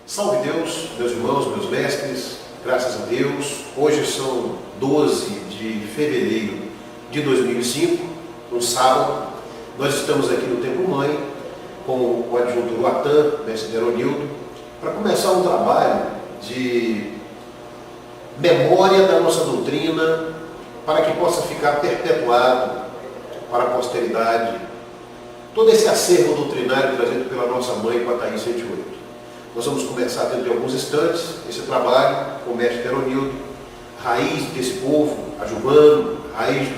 Salve Deus, meus irmãos, meus mestres, graças a Deus. Hoje são 12 de fevereiro de 2005, um sábado. Nós estamos aqui no Templo Mãe com o adjunto Ruatan, mestre Veronildo, para começar um trabalho de memória da nossa doutrina, para que possa ficar perpetuado para a posteridade todo esse acervo doutrinário trazido pela nossa mãe com a Thaís 108. Nós vamos começar dentro de alguns instantes esse trabalho com o mestre Veronildo, raiz desse povo ajubano, raiz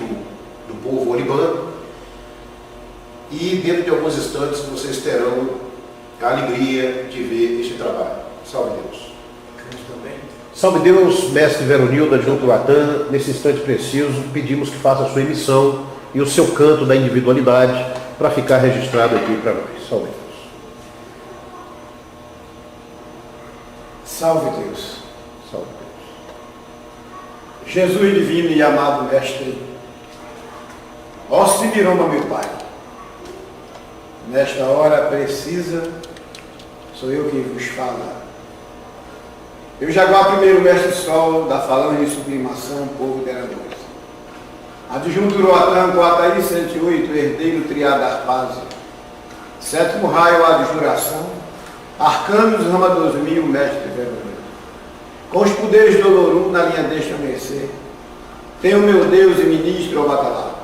do povo olibano, e dentro de alguns instantes vocês terão a alegria de ver este trabalho. Salve Deus. Salve Deus, mestre Veronildo, adjunto Ruatan. Nesse instante preciso, pedimos que faça a sua emissão e o seu canto da individualidade para ficar registrado aqui para nós. Salve Deus. Salve Deus. Salve Deus. Jesus divino e amado Mestre, ó Simiroma, meu Pai, nesta hora precisa, sou eu quem vos fala. Eu Jaguar primeiro Mestre Sol, da falange de sublimação, povo de Araújo. Adjunto Ruatan, com a Thaís 108, herdeiro triada Arpásia. Sétimo raio, adjuração. Arcanos, rama 2000, mestre Veronildo. Com os poderes do Olorum na linha deste amanhecer, tenho meu Deus e ministro ao batalhar,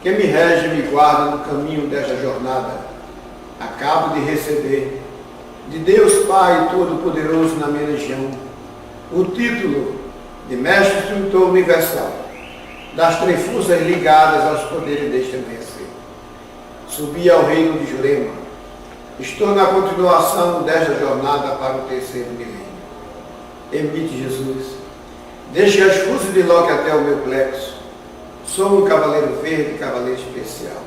que me rege e me guarda no caminho desta jornada. Acabo de receber de Deus Pai Todo-Poderoso na minha legião o título de Mestre Instrutor Universal das três forças ligadas aos poderes deste amanhecer. Subi ao reino de Jurema. Estou na continuação desta jornada para o terceiro milênio. Emite Jesus. Deixe as forças de Loki até o meu plexo. Sou um cavaleiro verde, cavaleiro especial.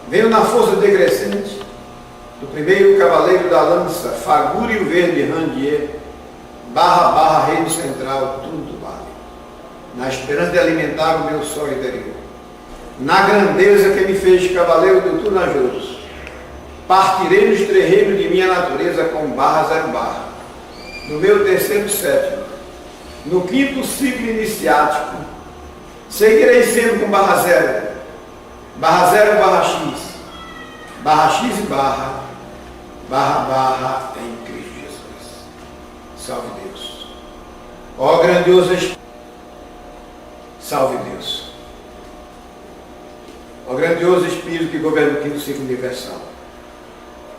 Venho na força decrescente do primeiro cavaleiro da lança, Fagúrio Verde Randier, // reino central, tudo vale. Na esperança de alimentar o meu sol interior. Na grandeza que me fez cavaleiro do Tunajoso, partirei nos terrenos de minha natureza com /0 no meu terceiro sétimo, no quinto ciclo iniciático, seguirei sendo com /0, /0, /x e // em Cristo Jesus. Salve Deus. Ó grandioso Espírito, salve Deus. Ó grandioso Espírito que governa o quinto ciclo universal.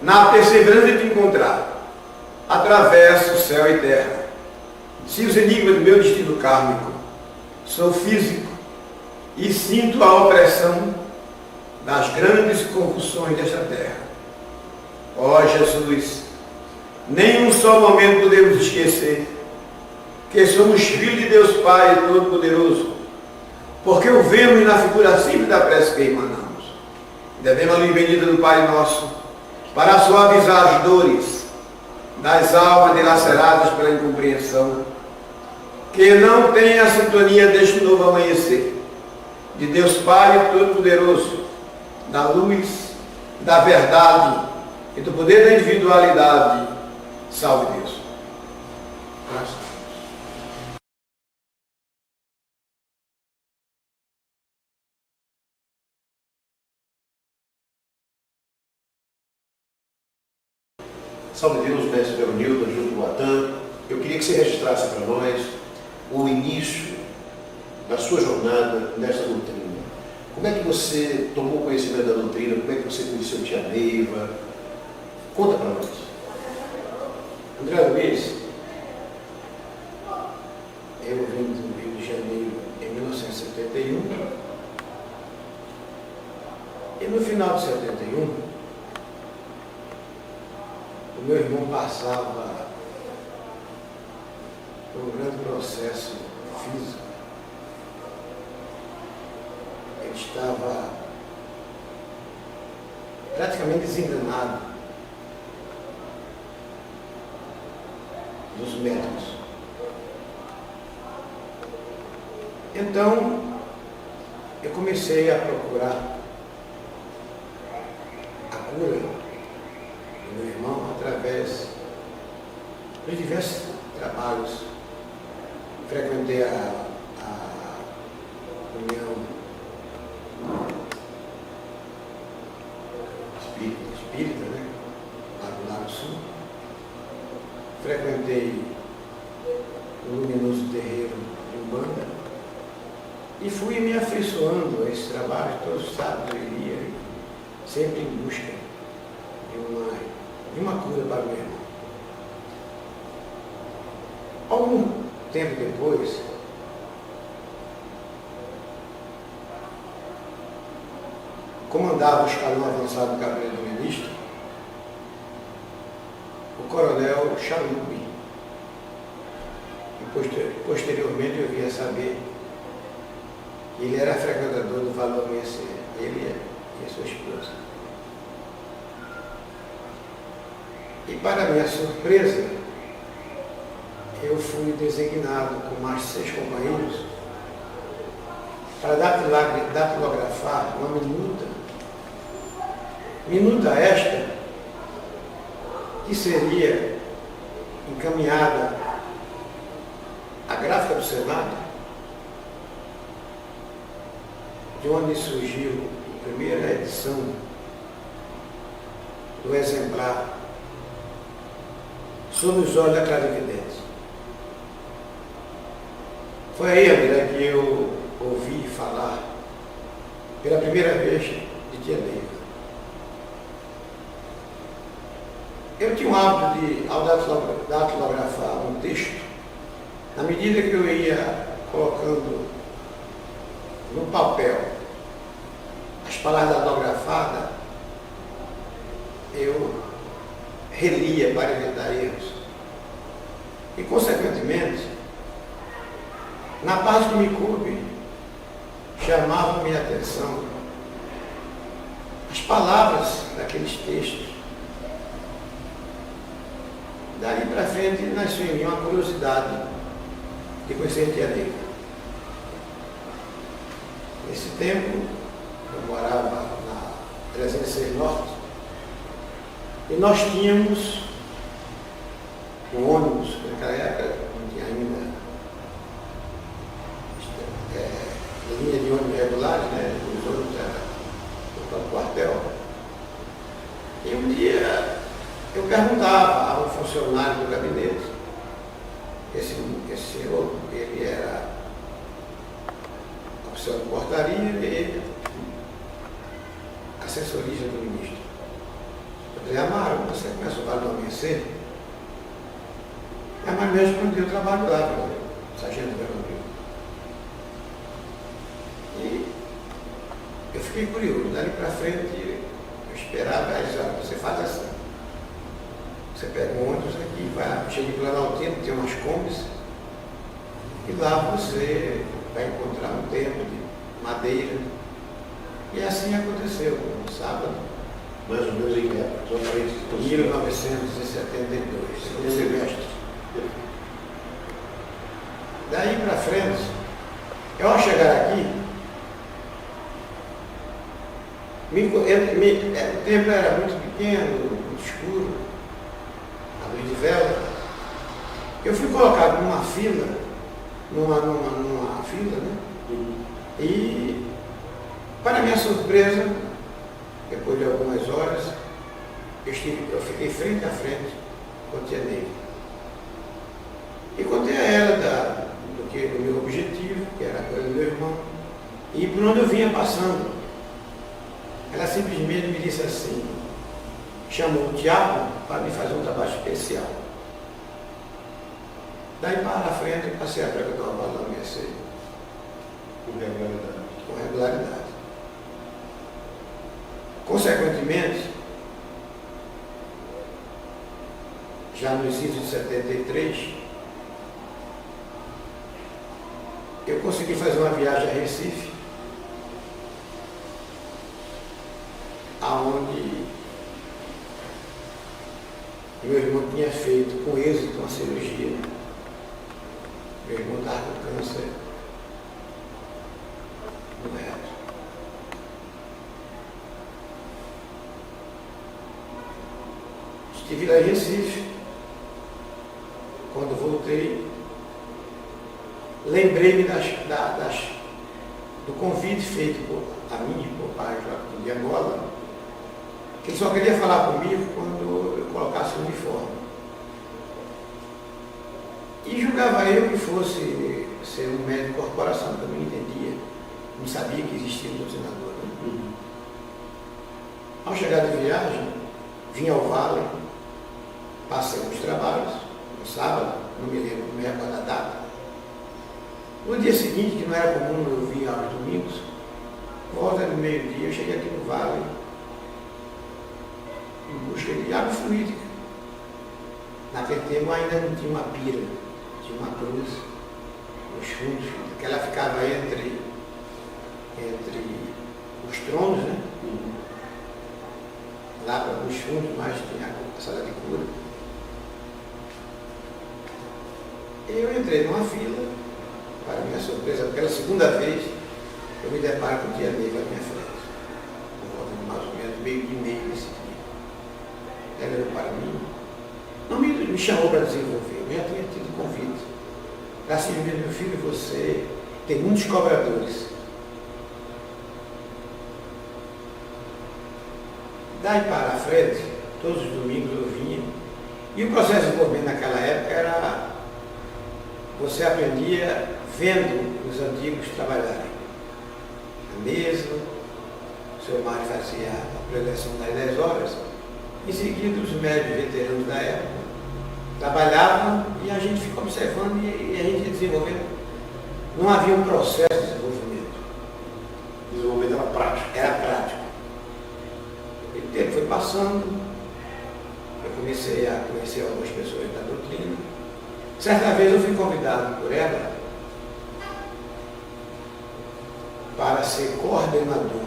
Na perseverança de te encontrar, atravesso o céu e terra. Se os enigmas do meu destino kármico, sou físico e sinto a opressão das grandes convulsões desta terra. Ó Jesus, nem um só momento podemos esquecer que somos filhos de Deus Pai Todo-Poderoso, porque o vemos na figura simples da prece que emanamos. Devemos a luz bendita do Pai Nosso, para suavizar as dores das almas dilaceradas pela incompreensão, que não tem a sintonia deste novo amanhecer, de Deus Pai Todo-Poderoso, da luz, da verdade e do poder da individualidade. Salve Deus. Graças a Deus. Salve Deus, mestre Veronildo, adjunto Ruatan. Eu queria que você registrasse para nós o início da sua jornada nesta doutrina. Como é que você tomou conhecimento da doutrina? Como é que você conheceu Tia Neiva? Conta para nós. André Luiz, eu vim do Rio de Janeiro em 1971 e no final de 71 o meu irmão passava por um grande processo físico. Ele estava praticamente desenganado dos médicos. Então, eu comecei a procurar a cura do meu irmão através nos diversos trabalhos. Frequentei a União Espírita, né? Lá do Lago Sul. Frequentei o luminoso terreiro de Umbanda e fui me afeiçoando a esse trabalho. Todos os sábados eu iria, sempre em busca de uma cura para o meu irmão. Algum tempo depois, comandava o escalão avançado do Gabinete do Ministro, o coronel Chalupi. E posteriormente eu via saber que ele era frequentador do Valor Amanhecer, ele e a sua esposa. E para minha surpresa, eu fui designado com mais 6 companheiros para datilografar uma minuta esta que seria encaminhada à gráfica do Senado, de onde surgiu a primeira edição do exemplar Sob os Olhos da Clarividência. Foi aí, André, que eu ouvi falar pela primeira vez de Tia Neiva. Eu tinha o hábito de, ao datilografar um texto, na medida que eu ia colocando no papel as palavras datilografadas, eu relia para evitar erros. E, consequentemente, na parte que me coube, chamava minha atenção as palavras daqueles textos. Daí para frente nasceu em mim uma curiosidade de conhecer Tia Neiva. Nesse tempo, eu morava na 306 Norte e nós tínhamos um ônibus, naquela época não tinha ainda linha de ônibus regulares, né? Os ônibus eram para o quartel. E um dia eu perguntava a um funcionário do gabinete, esse senhor, ele era oficial de portaria e assessorista do ministro. Eu falei, Amaro, você conhece o Vale do Amanhecer? Mas me respondeu, eu trabalho lá, sargento Vermelho. E eu fiquei curioso, dali para frente eu esperava, você faz assim. Você pega um ônibus aqui, vai, chega em Planaltino, tem umas combis, e lá você vai encontrar um templo de madeira. E assim aconteceu, no sábado. Mais ou menos em época, 1972, segundo semestre. Daí para frente, eu ao chegar aqui, o tempo era muito pequeno, muito escuro, a luz de vela. Eu fui colocado numa fila, numa fila, né? E, para minha surpresa, depois de algumas horas, eu fiquei frente a frente com a Tia Neiva. E contei a ela do meu objetivo, que era a coisa do meu irmão, e por onde eu vinha passando. Ela simplesmente me disse assim, chamou o Tiago para me fazer um trabalho especial. Daí para a frente eu passei a frequentar o Vale do Amanhecer. Com regularidade. Consequentemente, já no início de 73, eu consegui fazer uma viagem a Recife, aonde meu irmão tinha feito com êxito uma cirurgia. Meu irmão estava com câncer no reto. Estive lá em Recife quando voltei, lembrei-me do convite feito a mim por pai Joaquim de Angola, que ele só queria falar comigo quando eu colocasse o uniforme. E julgava eu que fosse ser um médico de corporação, que eu não entendia, não sabia que existia um doutrinador. Né? Ao chegar de viagem, vim ao Vale, passei uns trabalhos, no sábado, não me recordo da data. No dia seguinte, que não era comum eu vir aos domingos, por volta do meio-dia, eu cheguei aqui no Vale em busca de água fluídica. Naquele tempo ainda não tinha uma pira, tinha uma cruz nos fundos, que ela ficava entre os tronos, né? Lá para os fundos, mais tinha a sala de cura. Eu entrei numa fila, para minha surpresa, pela segunda vez, eu me deparo com o dia negro à minha frente, por volta de mais ou menos meio-dia e meio desse dia. Ela olhou para mim, não me chamou para desenvolver, eu já tinha tido convite. Para assim, meu filho, você tem muitos cobradores. Daí para a frente, todos os domingos eu vinha, e o processo de desenvolvimento naquela época era, você aprendia vendo os antigos trabalharem. A mesa, o seu Mário fazia a preleção das 10 horas, em seguida os médicos veteranos da época trabalhavam e a gente ficou observando e a gente ia desenvolvendo. Não havia um processo de desenvolvimento. O desenvolvimento era prático. Era prático. O tempo foi passando, eu comecei a conhecer algumas pessoas da doutrina. Certa vez eu fui convidado por ela para ser coordenador,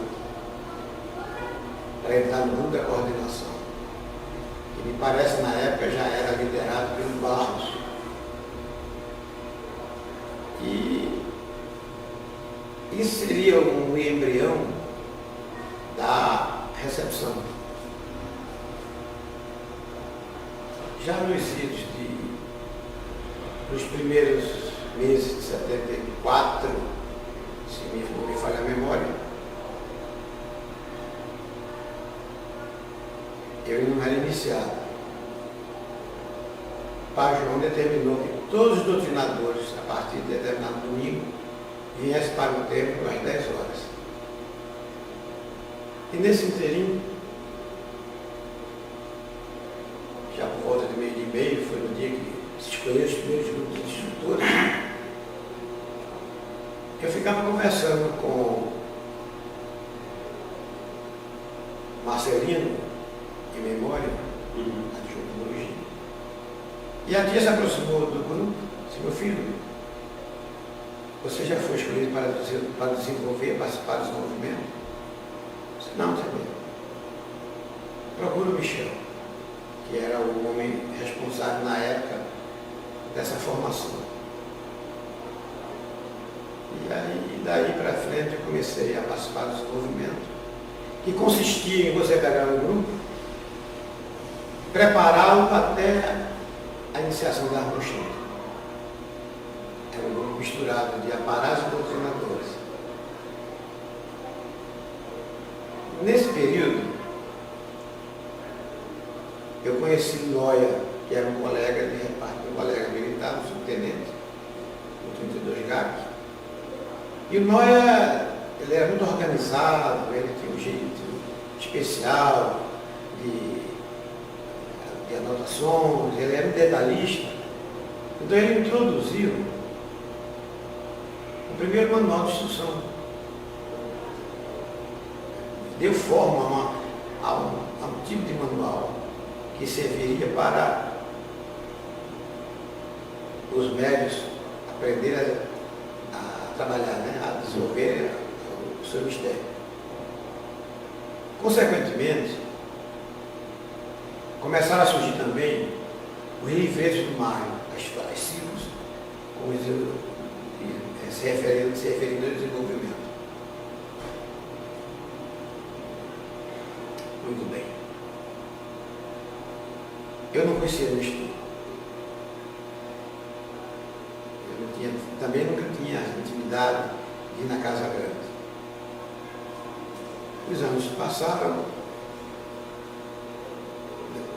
para entrar no grupo da coordenação, que me parece na época já era liderado pelo Barros. E isso seria um embrião da recepção. Já nos primeiros meses de 74, se não me falha a memória, eu não era iniciado. O Pai João determinou que todos os doutrinadores, a partir de determinado domingo, viessem para o templo às 10 horas. E nesse inteirinho, já por volta de meio-dia e meio, foi no dia que se escolheu os primeiros grupos de instrutores, eu ficava conversando com Marcelino, em memória, adjunto do Luigi. E a tia se aproximou do grupo e disse: meu filho, você já foi escolhido para desenvolver, participar dos movimentos? Eu disse: não, também. Procura o Michel, que era o homem responsável na época dessa formação. E aí, daí para frente, eu comecei a participar dos movimentos, que consistia em você pegar um grupo, prepará-lo até a iniciação da Armochinha. Era um grupo misturado de aparatos e doutrinadores. Nesse período, eu conheci o Noia, que era um colega de reparto, um colega militar, um subtenente, o 32 GAC. E o Noia, ele era muito organizado, ele tinha um jeito especial de anotações, ele era um detalhista. Então ele introduziu o primeiro manual de instrução. Deu forma a um tipo de manual que serviria para os médios aprenderem a trabalhar, né? A desenvolver o seu mistério. Consequentemente, começaram a surgir também os livretos do Mário, as ciclos, como se referindo ao desenvolvimento. Muito bem. Eu não conhecia no estudo. oportunidade de ir na Casa Grande. Os anos passaram,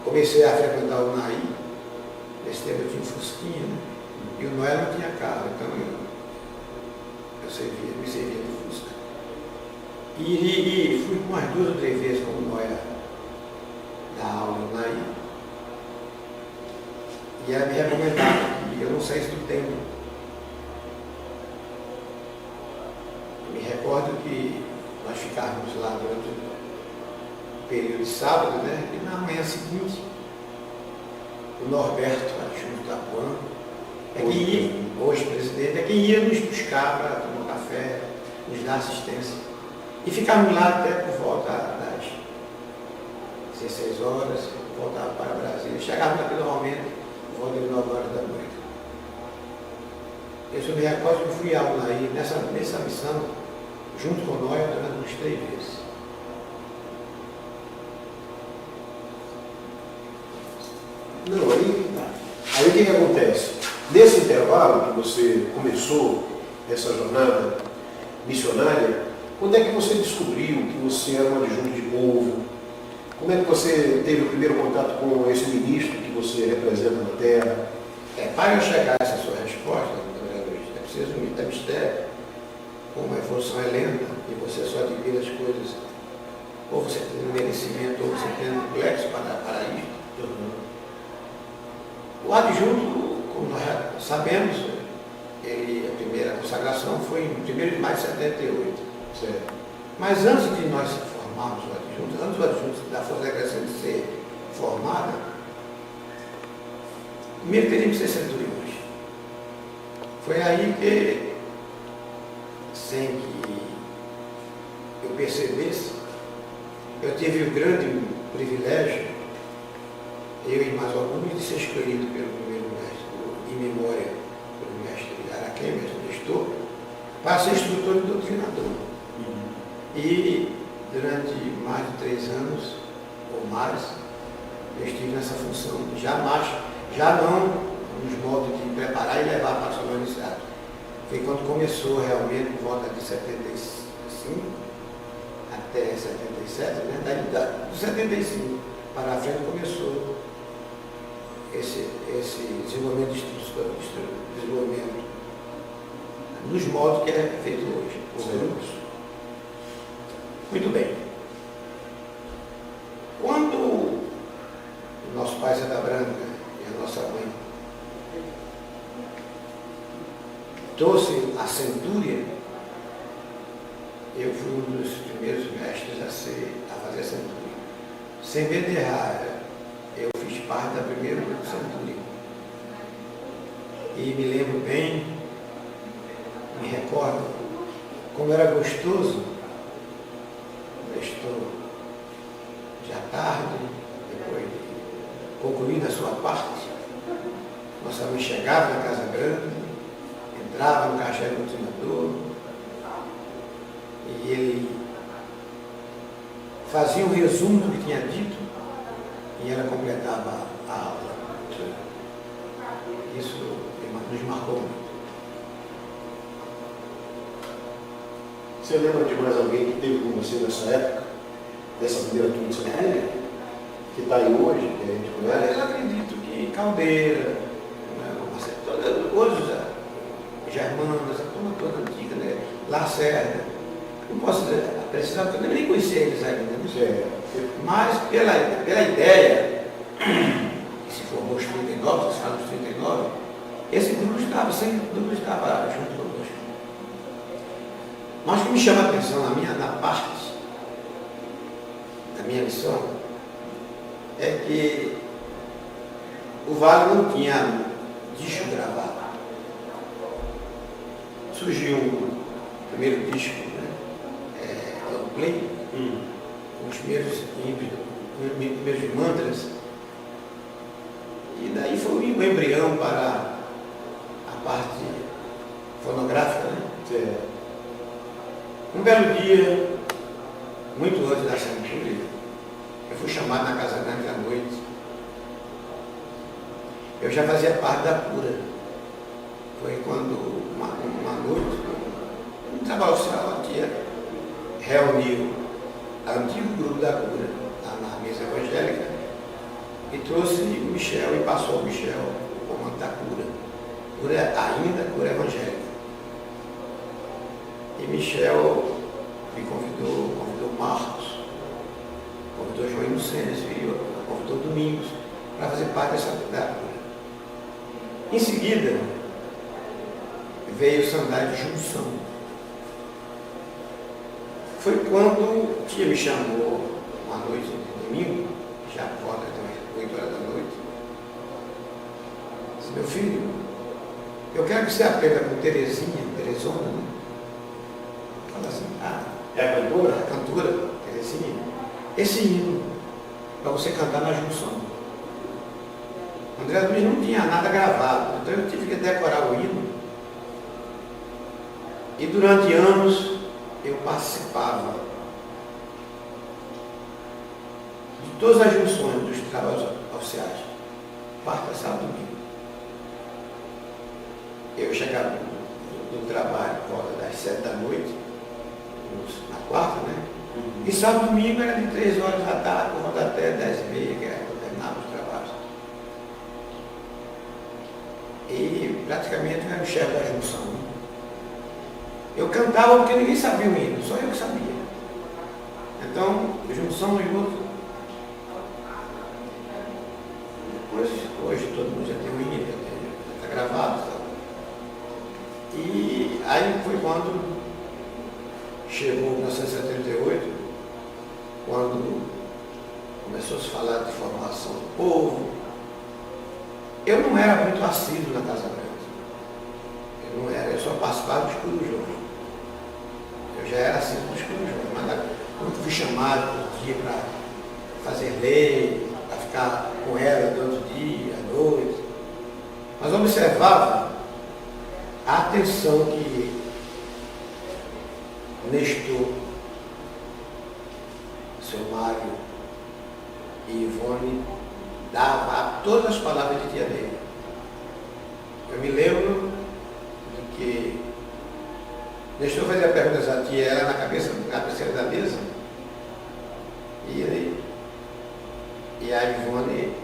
comecei a frequentar o Naí. Nesse tempo eu tinha um Fusquinha, né? E o Noé não tinha carro, então eu me servia do Fusca. E fui umas 2 ou 3 vezes com o Noé dar aula no Naí. E ela me recomendava que eu não saísse do templo. Me recordo que nós ficávamos lá durante o período de sábado, né? E na manhã seguinte, o Norberto, junto da PAN, hoje presidente, é quem ia nos buscar para tomar café, nos dar assistência. E ficávamos lá até por volta das 16 horas, voltava para Brasília. Chegávamos naquele momento, por volta de 9 horas da noite. Eu me recordo que eu fui ao Naí nessa missão, junto com nós, durante uns 3 vezes. Não, aí o que acontece? Nesse intervalo que você começou essa jornada missionária, quando é que você descobriu que você era um adjunto de povo? Como é que você teve o primeiro contato com esse ministro que você representa na Terra? Para eu chegar a essa sua resposta, é preciso muita mistério. Como a evolução é lenta e você só adquire as coisas, ou você tem um merecimento, ou você tem um complexo para isso. O adjunto, como nós já sabemos, a primeira consagração foi em 1º de maio de 78. Certo. Mas antes de nós formarmos o adjunto, antes do adjunto da Força Crescente ser formada, primeiro teríamos que ser centuriões. Foi aí que, sem que eu percebesse, eu tive o grande privilégio, eu e mais alguns, de ser escolhido pelo primeiro mestre, em memória, pelo mestre Araquém, mestre gestor, para ser instrutor e doutrinador. E durante mais de 3 anos, ou mais, eu estive nessa função, já não nos modos de preparar e levar para a solenidade. Foi quando começou realmente, por volta de 75 até 77, né? De 75 para a frente começou esse desenvolvimento desenvolvimento nos modos que é feito hoje, por grupos. Muito bem. Quando o nosso pai Zé da Branca e a nossa mãe trouxe a centúria, eu fui um dos primeiros mestres a fazer a centúria. Sem medo de errar, eu fiz parte da primeira centúria. E me lembro bem, me recordo, como era gostoso, estou já tarde, depois de concluída a sua parte, nossa mãe chegava na Casa Grande, entrava no caixa do doutrinador, e ele fazia um resumo do que tinha dito e ela completava a aula. Isso nos marcou muito. Você lembra de mais alguém que teve com você nessa época, dessa primeira turma de centúria, que está aí hoje, que a gente conhece? Eu acredito que Caldeira, hoje Germanas, a turma toda antiga, né? Lacerda, não posso precisar, porque eu nem conhecia eles ainda, né? Mas pela ideia, que se formou os 39, se fala dos 39, esse grupo estava, sem dúvida, estava junto conosco. Mas o que me chama a atenção na parte da minha missão é que o Vale não tinha disco gravado. Surgiu o primeiro disco, né? O Play, com os primeiros mantras, e daí foi o embrião para a parte fonográfica, né? Um belo dia, muito antes da centúria, eu fui chamado na Casa Grande à noite. Eu já fazia parte da cura. Foi quando, uma noite, no trabalho oficial aqui reuniu o antigo grupo da cura, na mesa evangélica, e trouxe o Michel e passou o Michel o comando da cura. Cura evangélica. E Michel me convidou Marcos, convidou João Inocêncio, convidou Domingos, para fazer parte dessa da cura. Em seguida, veio o Sandário de Junção. Foi quando o tia me chamou uma noite de domingo, já por volta de 8 horas da noite. Disse: meu filho, eu quero que você aprenda com Teresona, né? Fala assim, é a cantora? A cantora, Terezinha, esse hino, para você cantar na junção. André Luiz não tinha nada gravado, então eu tive que decorar o hino. E durante anos eu participava de todas as junções dos trabalhos oficiais, quarta, sábado e domingo. Eu chegava do trabalho por volta das 7 da noite, na quarta, né? E sábado e domingo era de 3 horas da tarde, por volta até 10h30, que era quando terminava os trabalhos. E praticamente eu era o chefe da junção, né? Eu cantava porque ninguém sabia o hino, só eu que sabia. Então, junção e outro. Depois, hoje todo mundo já tem o hino, já está gravado. Sabe? E aí foi quando chegou 1978, quando começou a se falar de formação do povo. Eu não era muito assíduo na Casa Grande. Eu não era, eu só participava dos corujões. Eu já era assíduo dos corujões, mas quando fui chamado por dia para fazer lei, para ficar com ela durante o dia, à noite, mas observava a atenção que Nestor, seu Mário e Ivone dava a todas as palavras de tia dele. Eu me lembro de que Nestor fazia perguntas à tia, ela na cabeceira da mesa, e a Ivone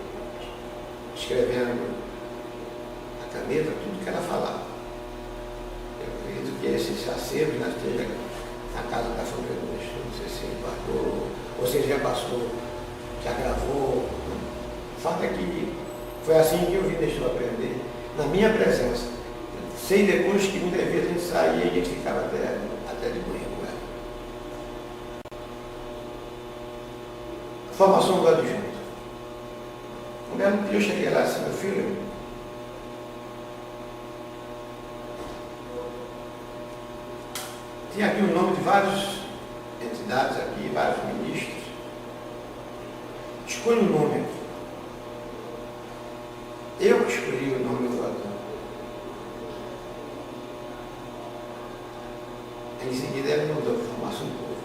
escrevendo a caneta tudo que ela falava. Eu acredito que esses acervos nós temos na casa da família do Nestor, não sei se ele guardou, ou se ele já passou, já gravou. O fato é que foi assim que eu vi Nestor aprender, na minha presença. Sei depois que muitas vezes a gente saía e ele ficava até de manhã com ela. Formação do adjunto. Um belo dia eu cheguei lá assim, meu filho, tinha aqui o nome de várias entidades aqui, vários ministros. Escolha um nome aqui. Eu que escolhi o nome do adjunto. Em seguida ele mudou para a formação do povo.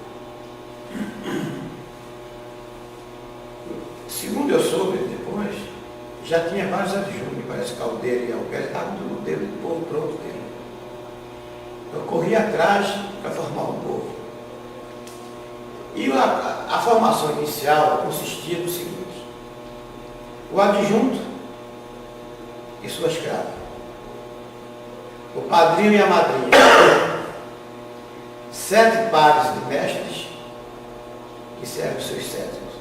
Segundo eu soube depois, já tinha vários adjuntos, me parece Caldeira e Alberto, estavam tudo dele, do povo pronto dele. Eu corri atrás para formar o povo. E a formação inicial consistia no seguinte: o adjunto e sua escrava, o padrinho e a madrinha, 7 pares de mestres que servem os seus sétimos.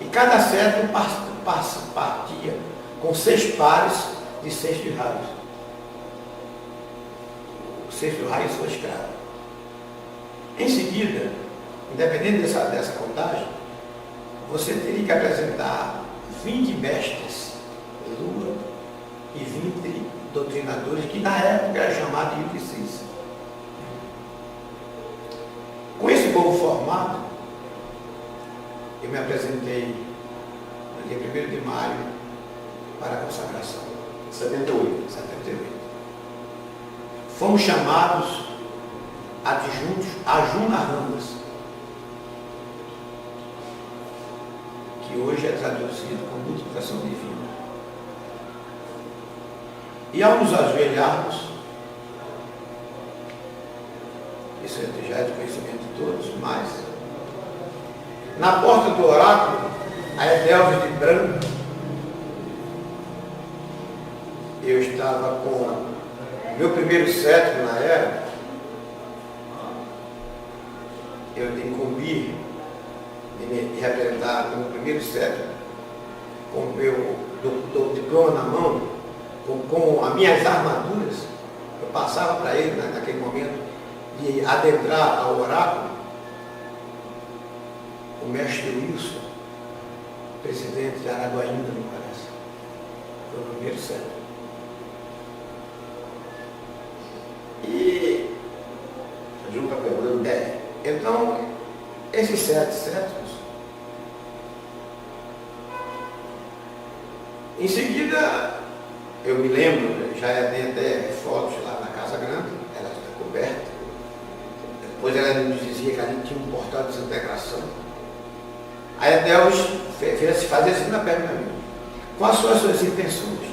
E cada sétimo partia com 6 pares de 6 de raios. O 6º raio é sua escrava. Em seguida, independente dessa contagem, você teria que apresentar 20 mestres lua e 20 doutrinadores, que na época era chamado de Iudicis. Com esse povo formado, eu me apresentei no dia 1º de maio para a consagração. 78. Fomos chamados adjuntos a Junarramas, que hoje é traduzido como multiplicação divina. E ao nos ajoelharmos, conceito já é de conhecimento de todos, mas na porta do oráculo, a Edelvis de branco, eu estava com meu primeiro cetro na era, eu incumbi de me representar no primeiro cetro, com o meu diploma na mão, com as minhas armaduras. Eu passava para ele naquele momento de adentrar ao oráculo. O mestre Wilson, presidente de Araguaína, me parece, foi o primeiro cetro. E Junta pegando. então, esses 7 cetros, em seguida, eu me lembro, já tem até fotos lá na Casa Grande, ela está coberta. Depois ela nos dizia que ali tinha um portal de desintegração. Aí a Deus fazia assim na perna para mim: quais são as suas intenções?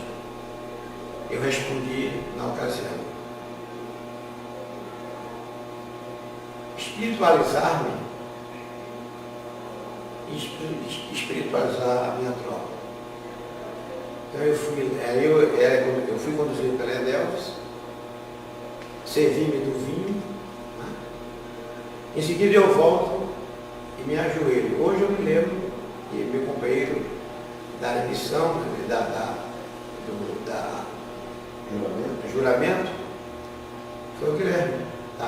Eu respondi na ocasião: espiritualizar-me e espiritualizar a minha tropa. Então eu fui conduzido pela Edelvis, servi-me do vinho, né? Em seguida eu volto e me ajoelho. Hoje eu me lembro que meu companheiro da emissão, do juramento, foi o Guilherme. Está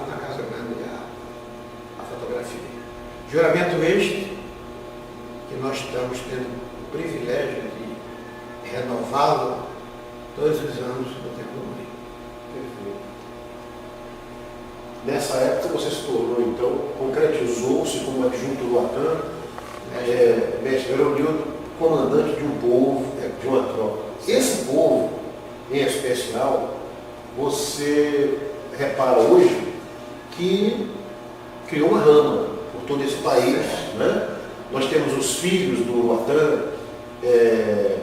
na Casa Grande a fotografia. Juramento este, que nós estamos tendo o privilégio de renová-lo todos os anos no Templo Mãe. Perfeito. Nessa época você se tornou, então, concretizou-se como adjunto do Atan, mestre Heronildo, comandante de um povo, de uma tropa. Esse povo, em especial, você repara hoje que criou uma rama por todo esse país, né? Nós temos os filhos do Uruatã,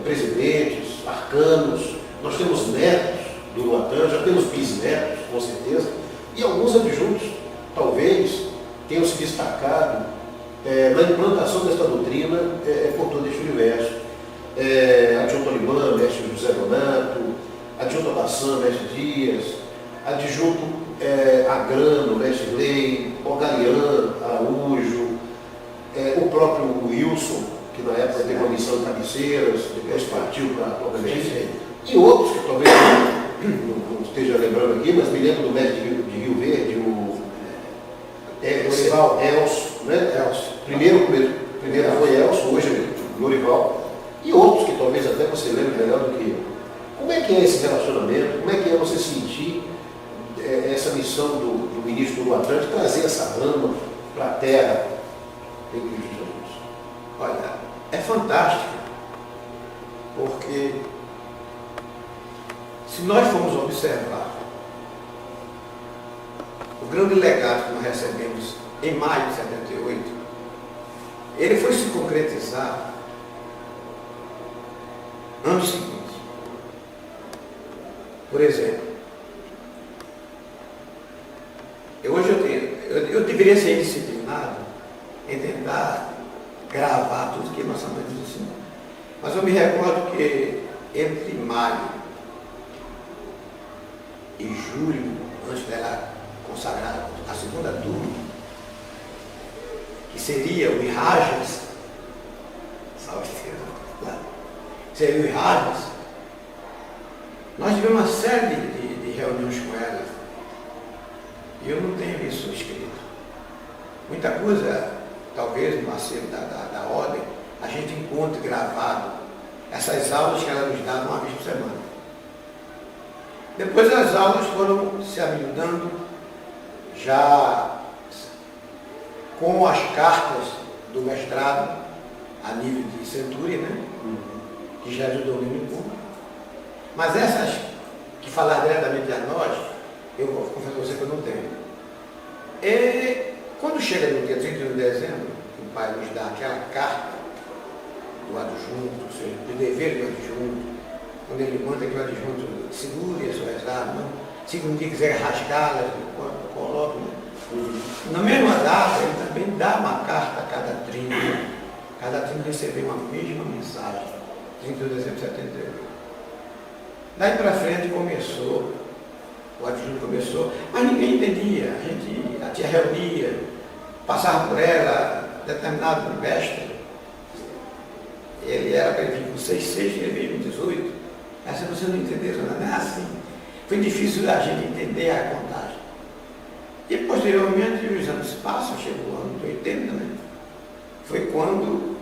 presidentes, arcanos, nós temos netos do Uruatã, já temos bisnetos, com certeza, e alguns adjuntos, talvez, tenham se destacado na implantação desta doutrina por todo este universo. Adjunto Olimã, mestre José Donato, adjunto Abassan, mestre Dias, adjunto Agrano, mestre Lei, Ogalian, Araújo, o próprio Wilson, que na época teve uma missão em Cabeceiras, depois partiu para a Tocantins, e outros que talvez não esteja lembrando aqui, mas me lembro do mestre de Rio Verde, o Elcio, né? Elcio. Primeiro foi Elcio, hoje é Lorival, e outros que talvez até você lembre melhor do que eu. Como é que é esse relacionamento? Como é que é você sentir essa missão do ministro do Atlântico, trazer essa rama para a terra em Cristo Jesus? Olha, é fantástico, porque se nós formos observar o grande legado que nós recebemos em maio de 78, ele foi se concretizar anos seguintes. Por exemplo, eu deveria ser disciplinado em tentar gravar tudo que nossa mãe nos ensinou. Mas eu me recordo que entre maio e julho, antes dela consagrar a segunda turma, que seria o Irajas, salve Deus, seria o Irajas, nós tivemos uma série de reuniões com ela, e eu não tenho isso escrito. Muita coisa, talvez no acervo da ordem, a gente encontre gravado essas aulas que ela nos dava uma vez por semana. Depois as aulas foram se amiudando, já com as cartas do mestrado a nível de centúria, né? Que já é do domínio público. Mas essas que falar diretamente a nós, eu vou confessar a você que eu não tenho. E quando chega no dia 31 de dezembro, que o pai nos dá aquela carta do adjunto, ou seja, do dever do adjunto, quando ele manda que o adjunto segure as suas armas, Se um dia quiser rasgá-las, coloque. Na mesma data, ele também dá uma carta a cada trino. Cada trino recebeu uma mesma mensagem. 31 de dezembro de 78. Daí para frente começou, o adjunto começou, mas ninguém entendia. A tia reunia, passava por ela, determinado mestre. Ele era para ele vir com 6,6 e ele veio com 18. Essa você não entendeu, não é assim. Foi difícil a gente entender a contagem. E posteriormente os anos passam, chegou o ano de 80, né? Foi quando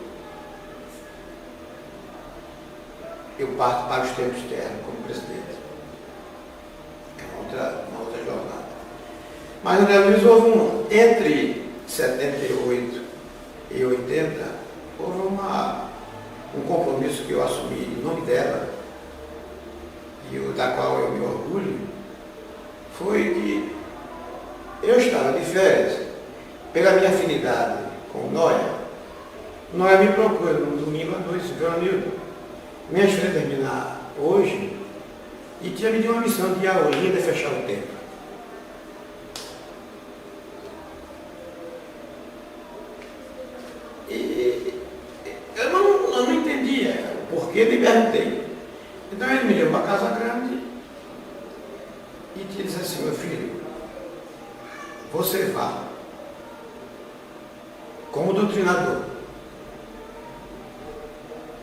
eu parto para os tempos externos como presidente. É uma outra jornada. Mas André Luiz houve entre 78 e 80, houve um compromisso que eu assumi em nome dela, e da qual eu me orgulho, foi que eu estava de férias, pela minha afinidade com o Noia me procura no domingo à noite, Joanildo, minhas férias terminar hoje, e tinha me dado uma missão de ir à Olinda fechar o tempo. E eu não entendia o porquê, me perguntei. Então ele me levou para a Casa Grande e disse assim: meu filho, você vá como doutrinador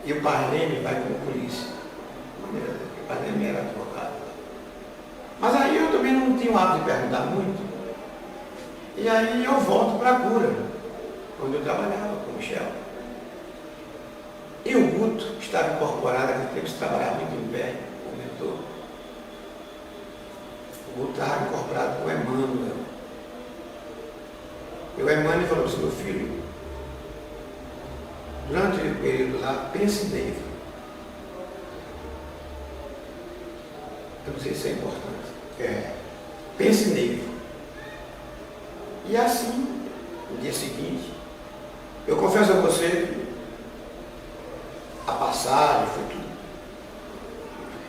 e o Parleme vai como polícia. O Parleme era advogado. Mas aí eu também não tinha o hábito de perguntar muito. E aí eu volto para a cura, onde eu trabalhava com o Michel. E o Guto estava incorporado, naquele tempo se trabalhava muito em pé, o mentor. O Guto estava incorporado com o Emmanuel. E o Emmanuel falou assim: meu filho, durante o período lá, pense nele. Eu não sei se é importante. Pense nele. E assim, no dia seguinte, eu confesso a você que a passagem foi tudo.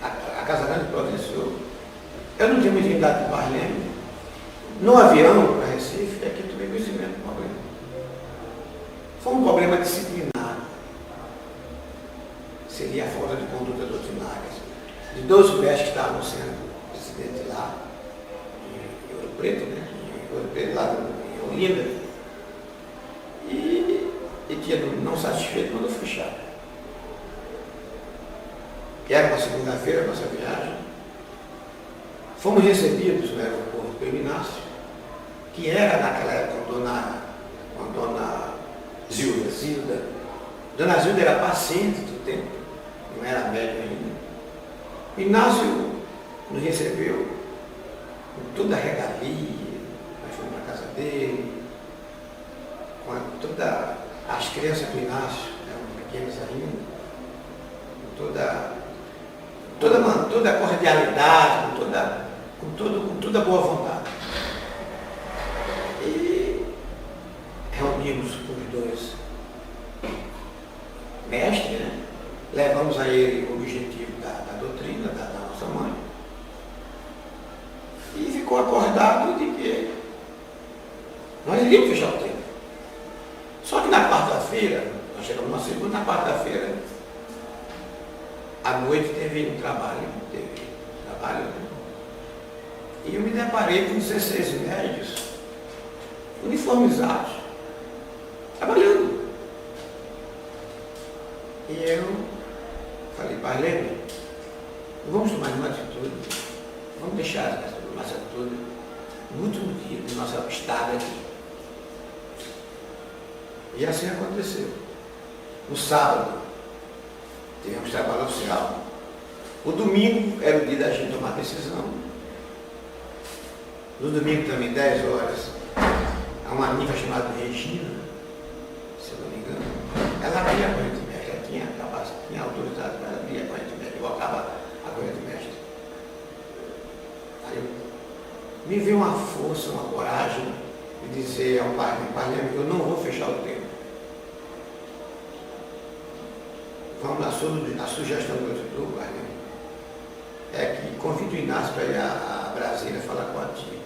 A Casa Grande providenciou. Eu não tinha muita intimidade com o Parleme. No avião para Recife, é que eu tomei conhecimento do problema. Foi um problema disciplinar. Seria a falta de conduta doutrinárias. De 12 mestres que estavam sendo presidente lá, em Ouro Preto, né? Em Ouro Preto, lá em Olinda. E tinha não satisfeito, mandou fechar. Que era uma segunda-feira, a nossa viagem. Fomos recebidos no aeroporto pelo Inácio, que era naquela época uma dona Zilda. Dona Zilda era paciente do tempo, não era médica ainda. Inácio nos recebeu com toda a regalia, nós fomos na casa dele, com todas as crianças do Inácio, eram pequenas ainda, com toda a cordialidade, com toda a boa vontade. E reunimos os dois mestres, né? Levamos a ele o objetivo da doutrina da nossa mãe. E ficou acordado de que nós iríamos fechar o tempo. Só que na quarta-feira, nós chegamos na segunda, na quarta-feira, à noite teve um trabalho, né? E eu me deparei com 16 médios uniformizados, trabalhando. E eu falei: Parleme, vamos tomar uma atitude, vamos deixar essa nossa atitude no último dia do nosso estado aqui. E assim aconteceu. No sábado, tivemos trabalho oficial. O domingo era o dia da gente tomar decisão. No domingo também, 10 horas, há uma amiga chamada Regina, se eu não me engano, ela abria a corrente mestre, ela tinha autoridade para abrir a corrente mestre, eu acaba a corrente mestre. Aí me veio uma força, uma coragem de dizer ao Parleme, eu não vou fechar o tempo. Vamos na sugestão do Parleme, é que convido o Inácio para ir Brasília falar com a tia.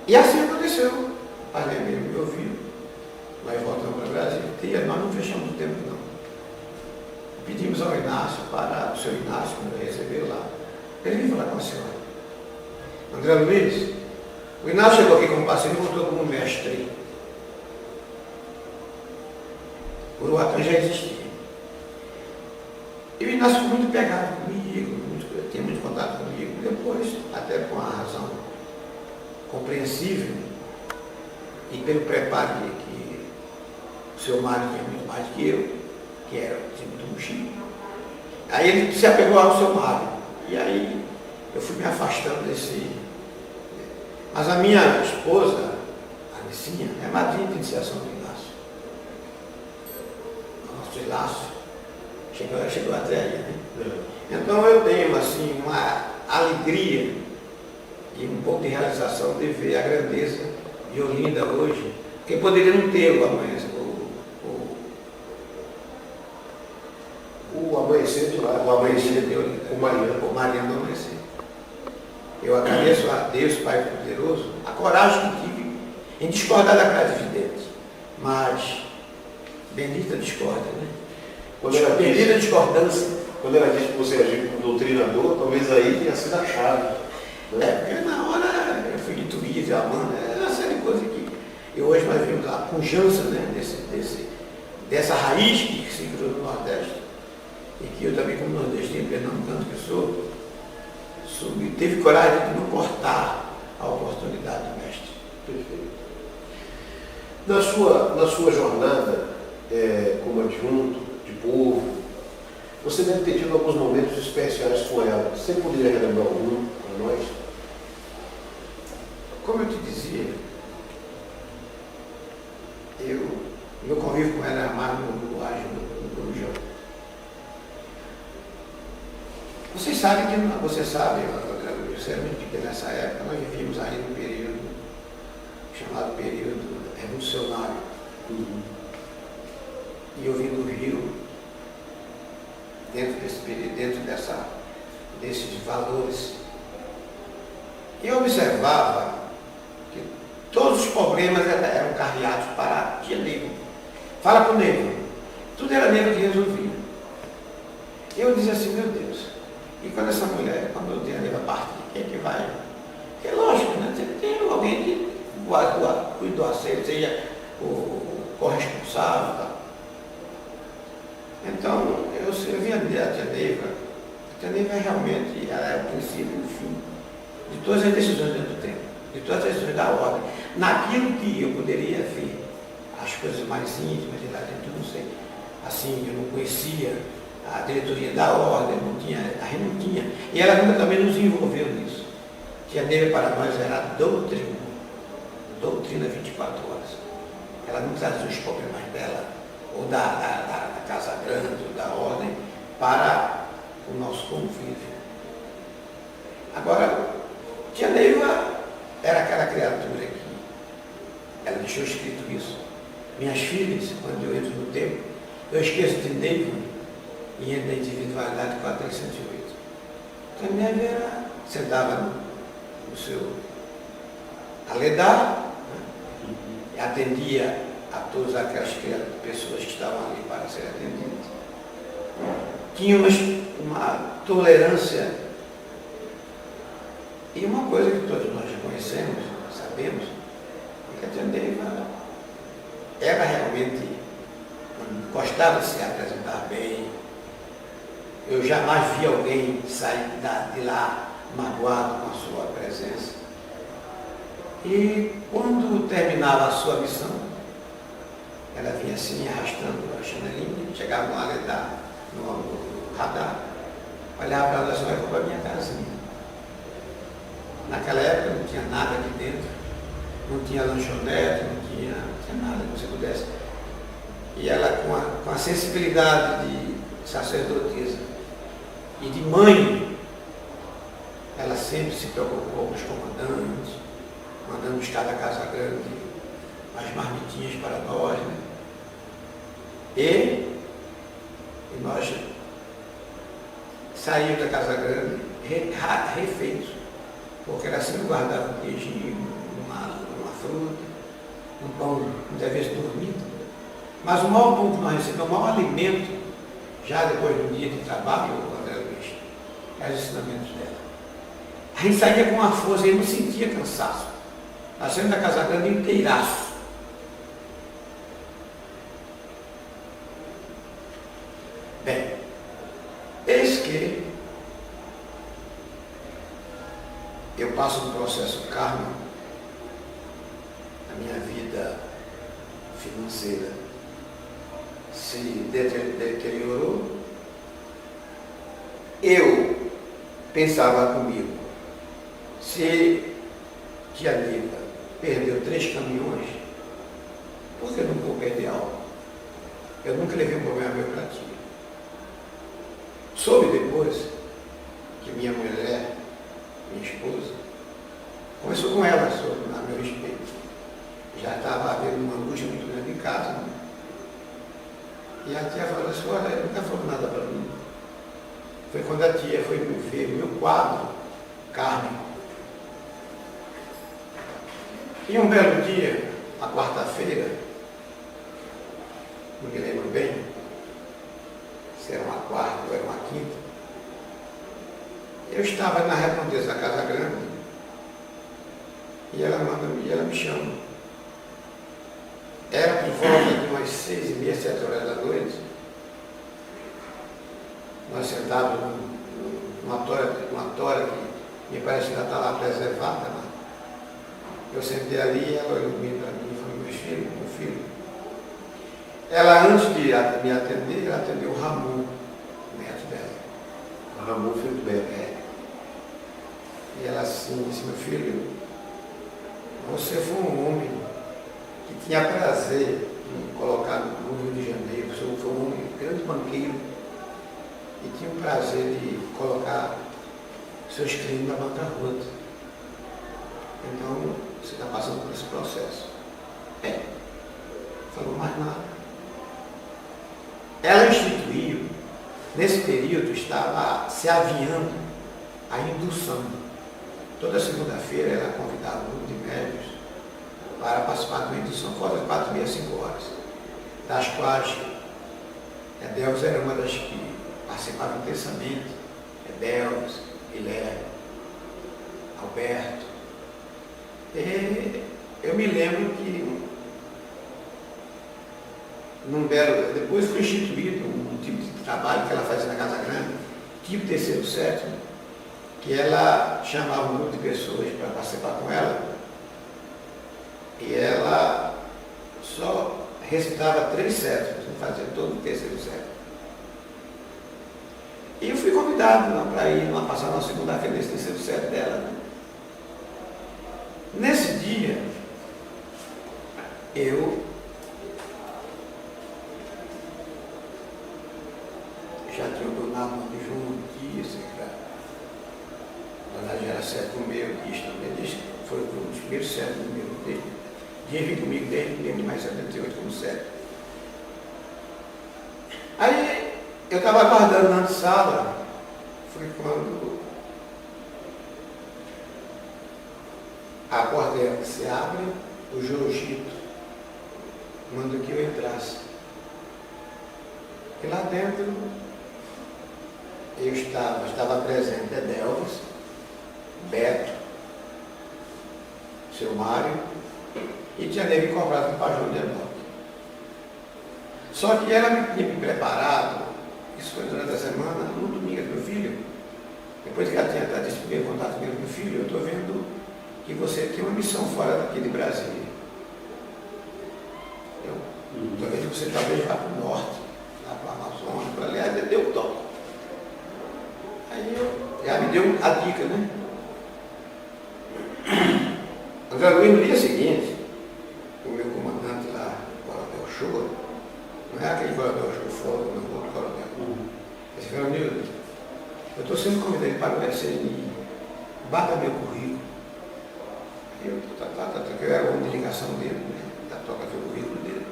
E assim aconteceu. O pai dele me ouviu. Nós voltamos para Brasília. Tia, nós não fechamos o tempo não. Pedimos ao Inácio, o seu Inácio, quando ele recebeu lá, ele veio falar com a senhora. André Luiz, o Inácio chegou aqui como parceiro e voltou como mestre. O Uruatã já existia. E o Inácio ficou muito pegado comigo, tinha muito contato comigo. Depois, até com a razão compreensível, e pelo preparo que o seu Mário tinha muito mais que eu, que era muito mochila. Aí ele se apegou ao seu Mário. E aí eu fui me afastando desse. Mas a minha esposa, a Alicinha, é madrinha de iniciação do Inácio. O nosso laço chegou até aí, né? Então eu tenho assim uma alegria e um pouco de realização de ver a grandeza de Olinda hoje, porque poderia não ter o amanhecer. O amanhecer de lá, O amanhecer de Olinda. o Mariano do amanhecer. Eu agradeço a Deus, Pai Poderoso, a coragem que tive em discordar da clarividente. Mas, bendita discórdia, né? Bendita discordância. Quando ela disse que você agiu como doutrinador, talvez aí tenha sido a chave. Né? Porque na hora eu fui de Tuísa, Amanda, é uma série de coisas que e hoje nós vimos a pujança, né, dessa raiz que se criou no Nordeste. E que eu também, como nordestino, pernambucano que sou, teve coragem de não cortar a oportunidade do mestre. Perfeito. Na sua jornada como adjunto de povo, você deve ter tido alguns momentos especiais com ela. Você poderia relembrar algum para nós? Como eu te dizia, meu convívio com ela era mais no Corujão. Você sabe, eu era muito pequeno nessa época, nós vivíamos aí num período chamado período revolucionário. E eu vim do Rio, dentro desse período, desses valores. E eu observava que todos os problemas eram carreados para a tia Neiva. Fala com o Neiva. Tudo era Neiva que resolvia. Eu dizia assim, meu Deus, e quando essa mulher, quando eu tenho a Neiva partir, quem é que vai? É lógico, né? Sempre tem alguém que cuida do acerto, seja o corresponsável. Tá? Então, eu via a tia Neiva. A tia Neiva realmente ela é o princípio e o fim de todas as decisões dentro do tempo, de todas as decisões da ordem. Naquilo que eu poderia ver, as coisas mais íntimas de lá dentro, eu não sei. Assim, eu não conhecia a diretoria da ordem, a gente não tinha. E ela nunca também nos envolveu nisso. Tia Neiva para nós era doutrina 24 horas. Ela não trazia os problemas dela, ou da Casa Grande, ou da ordem, para o nosso convívio. Agora, tia Neiva era aquela criatura que ela deixou escrito isso. Minhas filhas, quando eu entro no tempo, eu esqueço de Neiva e entro na individualidade 408. Então, Neiva era, sentava no seu aledar, né? E atendia a todas aquelas pessoas que estavam ali para serem atendidas. Tinha uma tolerância e uma coisa que todos nós conhecemos, sabemos, é que a tia Neiva era realmente, gostava de se apresentar bem. Eu jamais vi alguém sair de lá magoado com a sua presença. E quando terminava a sua missão, ela vinha assim, arrastando a chanelinha, chegava no aledar, no radar, olhava para ela e disse, vai para a minha casinha. Naquela época não tinha nada aqui dentro, não tinha lanchonete, não tinha nada que você pudesse. E ela, com a sensibilidade de sacerdotisa e de mãe, ela sempre se preocupou com os comandantes, mandando buscar da Casa Grande as marmitinhas para nós, né? E nós saiu da Casa Grande refeito, porque era assim, guardava um queijinho, uma fruta, um pão, muitas vezes dormido. Mas o maior pão que nós recebemos, o maior alimento, já depois do dia de trabalho, André Luiz, eram os ensinamentos dela. A gente saía com uma força, eu não sentia cansaço. Nós saímos da Casa Grande inteiraço. Bem, eis que eu passo um processo kármico na minha vida financeira. Se deteriorou, eu pensava comigo, se tia Neiva perdeu 3 caminhões, por que eu não vou perder algo? Eu nunca levei um problema meu para tia. Soube depois que minha mulher, minha esposa, conversou com ela sobre a meu respeito. Já estava havendo uma angústia muito grande em casa, né? E a tia falou assim, olha, nunca falou nada para mim. Foi quando a tia foi ver meu quadro kármico. E um belo dia, a quarta-feira, não me lembro bem, se era uma quarta ou era uma quinta, eu estava na redondeza da Casa Grande e ela me chama. Era por volta de umas 6h30, 7 horas da noite. Nós sentados numa tora que me parece que ainda está lá preservada. Né? Eu sentei ali e ela olhou para mim e falou, meu filho. Ela, antes de me atender, ela atendeu o Ramon, o neto dela. Ramon, filho do Beto. É. E ela assim disse, meu filho, você foi um homem que tinha prazer em colocar no Rio de Janeiro, você foi um homem, grande banqueiro, e tinha o prazer de colocar seus crimes na bancarrota. Então, você está passando por esse processo. Falou mais nada. Ela instituiu, nesse período, estava se aviando a indução. Toda segunda-feira ela convidava um grupo de médicos para participar de uma indução, fora de 4h30, 5 horas, das quais Delves era uma das que participava intensamente, Delves, Guilherme, Alberto. E eu me lembro que depois foi instituído um tipo de trabalho que ela fazia na Casa Grande, tipo terceiro, sétimo, que ela chamava um grupo de pessoas para participar com ela, e ela só recitava 3 sétimos, não fazia todo o terceiro sétimo. E eu fui convidado para ir passar uma segunda-feira nesse terceiro sétimo dela. Né? Nesse dia, eu já tinha donado uma de João Dias, na verdade era sétimo meu, que isso também disse, foi um dos primeiros sétimos meu dele. Tinha vindo comigo desde mais 78 como sétimo. Aí eu estava aguardando na sala, foi quando a porta se abre, o Jorgito manda que eu entrasse. E lá dentro eu estava presente Delves, Beto, seu Mário, e tinha nele comprado um pajão de enoque. Só que ela tinha me preparado, isso foi durante a semana, no domingo do meu filho, depois que ela tinha dado esse primeiro contato com meu filho, eu estou vendo que você tem uma missão fora daqui de Brasília. Eu estou vendo que você talvez vá para o norte, lá para o Amazonas, para ali, ela deu o toque. Aí ela me deu a dica, né? André Luiz, no dia seguinte, o meu comandante lá, o Coronel Shoa, não é aquele Coronel Shoa fora, não é outro coronel. Esse Coronel, eu estou sendo convidado para o SNI, bata meu currículo. Eu era uma de ligação dele, né? Da toca do currículo dele.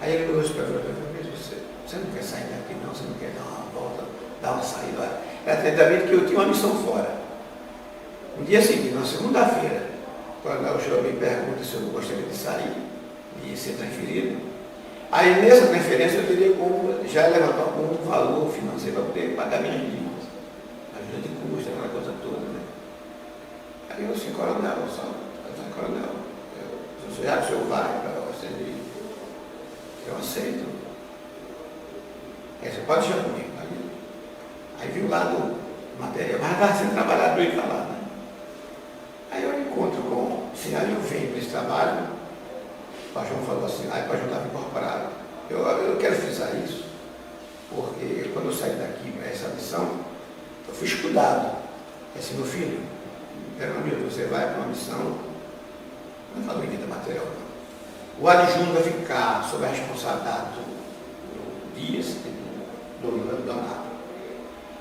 Aí ele falou para mim, você não quer sair daqui não, você não quer dar uma volta, dar uma saída. Era treinamento que eu tinha uma missão fora. No dia seguinte, na segunda-feira, quando o senhor me pergunta se eu gostaria de sair, de ser transferido, aí nessa transferência eu teria como já levantar algum valor financeiro para poder pagar minhas dívidas. Ajuda de custo, aquela coisa toda, né? Aí eu disse, coronel, coronel, se o senhor vai para você, eu aceito. Aí você pode deixar comigo. Aí viu lá no material, mas estava sendo trabalhado e falar, né? Aí eu encontro com, assim, aí eu venho para esse trabalho, o Pajão falou assim, aí o Pajão estava incorporado. Eu quero frisar isso, porque quando eu saí daqui para essa missão, eu fui escudado. Assim, meu filho, Fernando, você vai para uma missão, não falo em vida material, não. O adjunto vai ficar sob a responsabilidade do Dias e do Donato.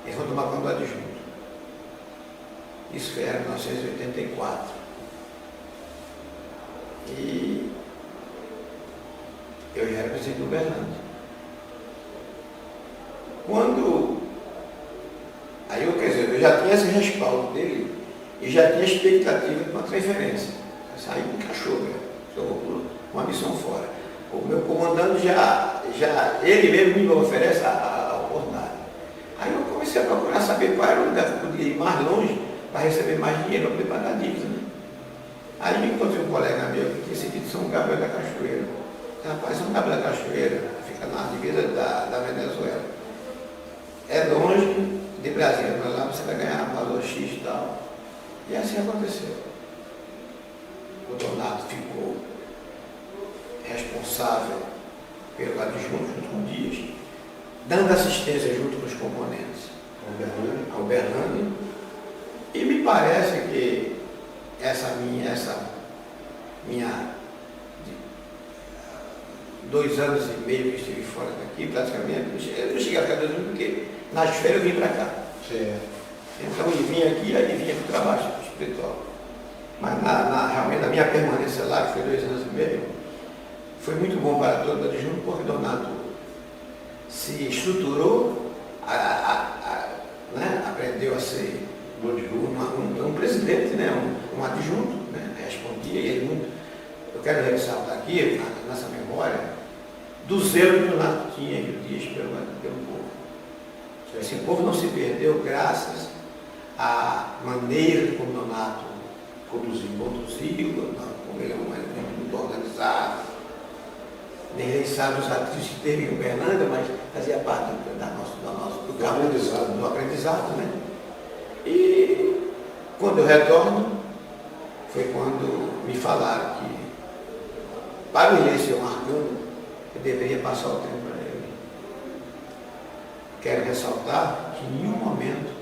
Eles vão tomar conta do adjunto. Isso era em 1984. E eu já era presidente do Uberlândia. Quando... Aí eu, quer dizer, eu já tinha esse respaldo dele e já tinha expectativa de uma transferência. Eu saí com cachorro, eu vou por uma missão fora. O meu comandante ele mesmo me oferece a oportunidade. Aí eu comecei a procurar saber qual era o lugar que eu podia ir mais longe para receber mais dinheiro para poder pagar a dívida, né? Aí encontrei um colega meu que tinha seguido São Gabriel da Cachoeira. Rapaz, São Gabriel da Cachoeira fica na divisa da Venezuela. É longe de Brasília, mas lá você vai ganhar valor X e tal. E assim aconteceu. O Donato ficou responsável pelo adjunto junto com o Dias, dando assistência junto com os componentes ao Uberlândia. E me parece que essa minha 2 anos e meio que estive fora daqui, praticamente, eu não cheguei a ficar 2 anos porque nas férias eu vim para cá. Então eu vim aqui, aí vinha para o trabalho espiritual. Mas realmente a minha permanência lá, que foi 2 anos e meio, foi muito bom para todo o adjunto, porque o Donato se estruturou, né, aprendeu a ser um presidente, né, um adjunto, né, respondia, e ele muito, eu quero ressaltar aqui, nessa memória, do zelo que o Donato tinha e o Dias pelo povo. Esse povo não se perdeu graças à maneira como o Donato conduziu, como ele é muito organizado. Nem sabe os atritos que teve em Uberlândia, mas fazia parte do aprendizado, né? E quando eu retorno, foi quando me falaram que, para o início, marcando, eu deveria passar o tempo para ele. Quero ressaltar que em nenhum momento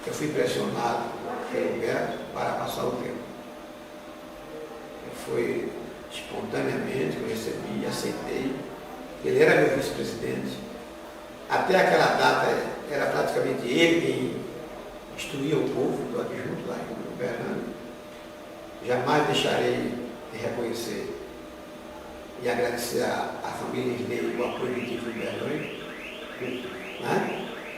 eu fui pressionado pelo Roberto para passar o tempo. Foi espontaneamente, eu recebi, aceitei. Ele era meu vice-presidente. Até aquela data era praticamente ele quem instruía o povo do adjunto lá em Uberlândia. Jamais deixarei de reconhecer e agradecer à família dele o apoio que tive em Uberlândia. Né?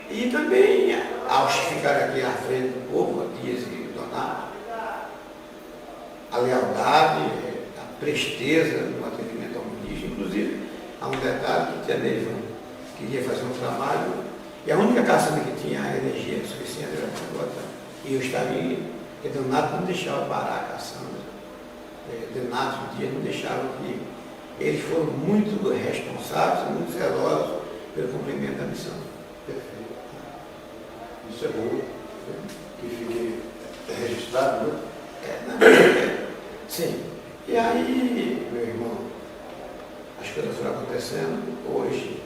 E também aos que ficaram aqui à frente do povo, a Dias e o Donato, a lealdade, a presteza no atendimento ao ministro. Inclusive, há um detalhe que a Neiva queria fazer um trabalho, e a única caçamba que tinha energia suficiente era a gota. E eu estava indo, porque Donato não deixava parar a caçamba. Donato e Dias não deixavam que. Eles foram muito responsáveis, muito zelosos pelo cumprimento da missão. Perfeito. Isso é bom, que fique registrado, né? Sim. E aí, meu irmão, as coisas foram acontecendo. Hoje,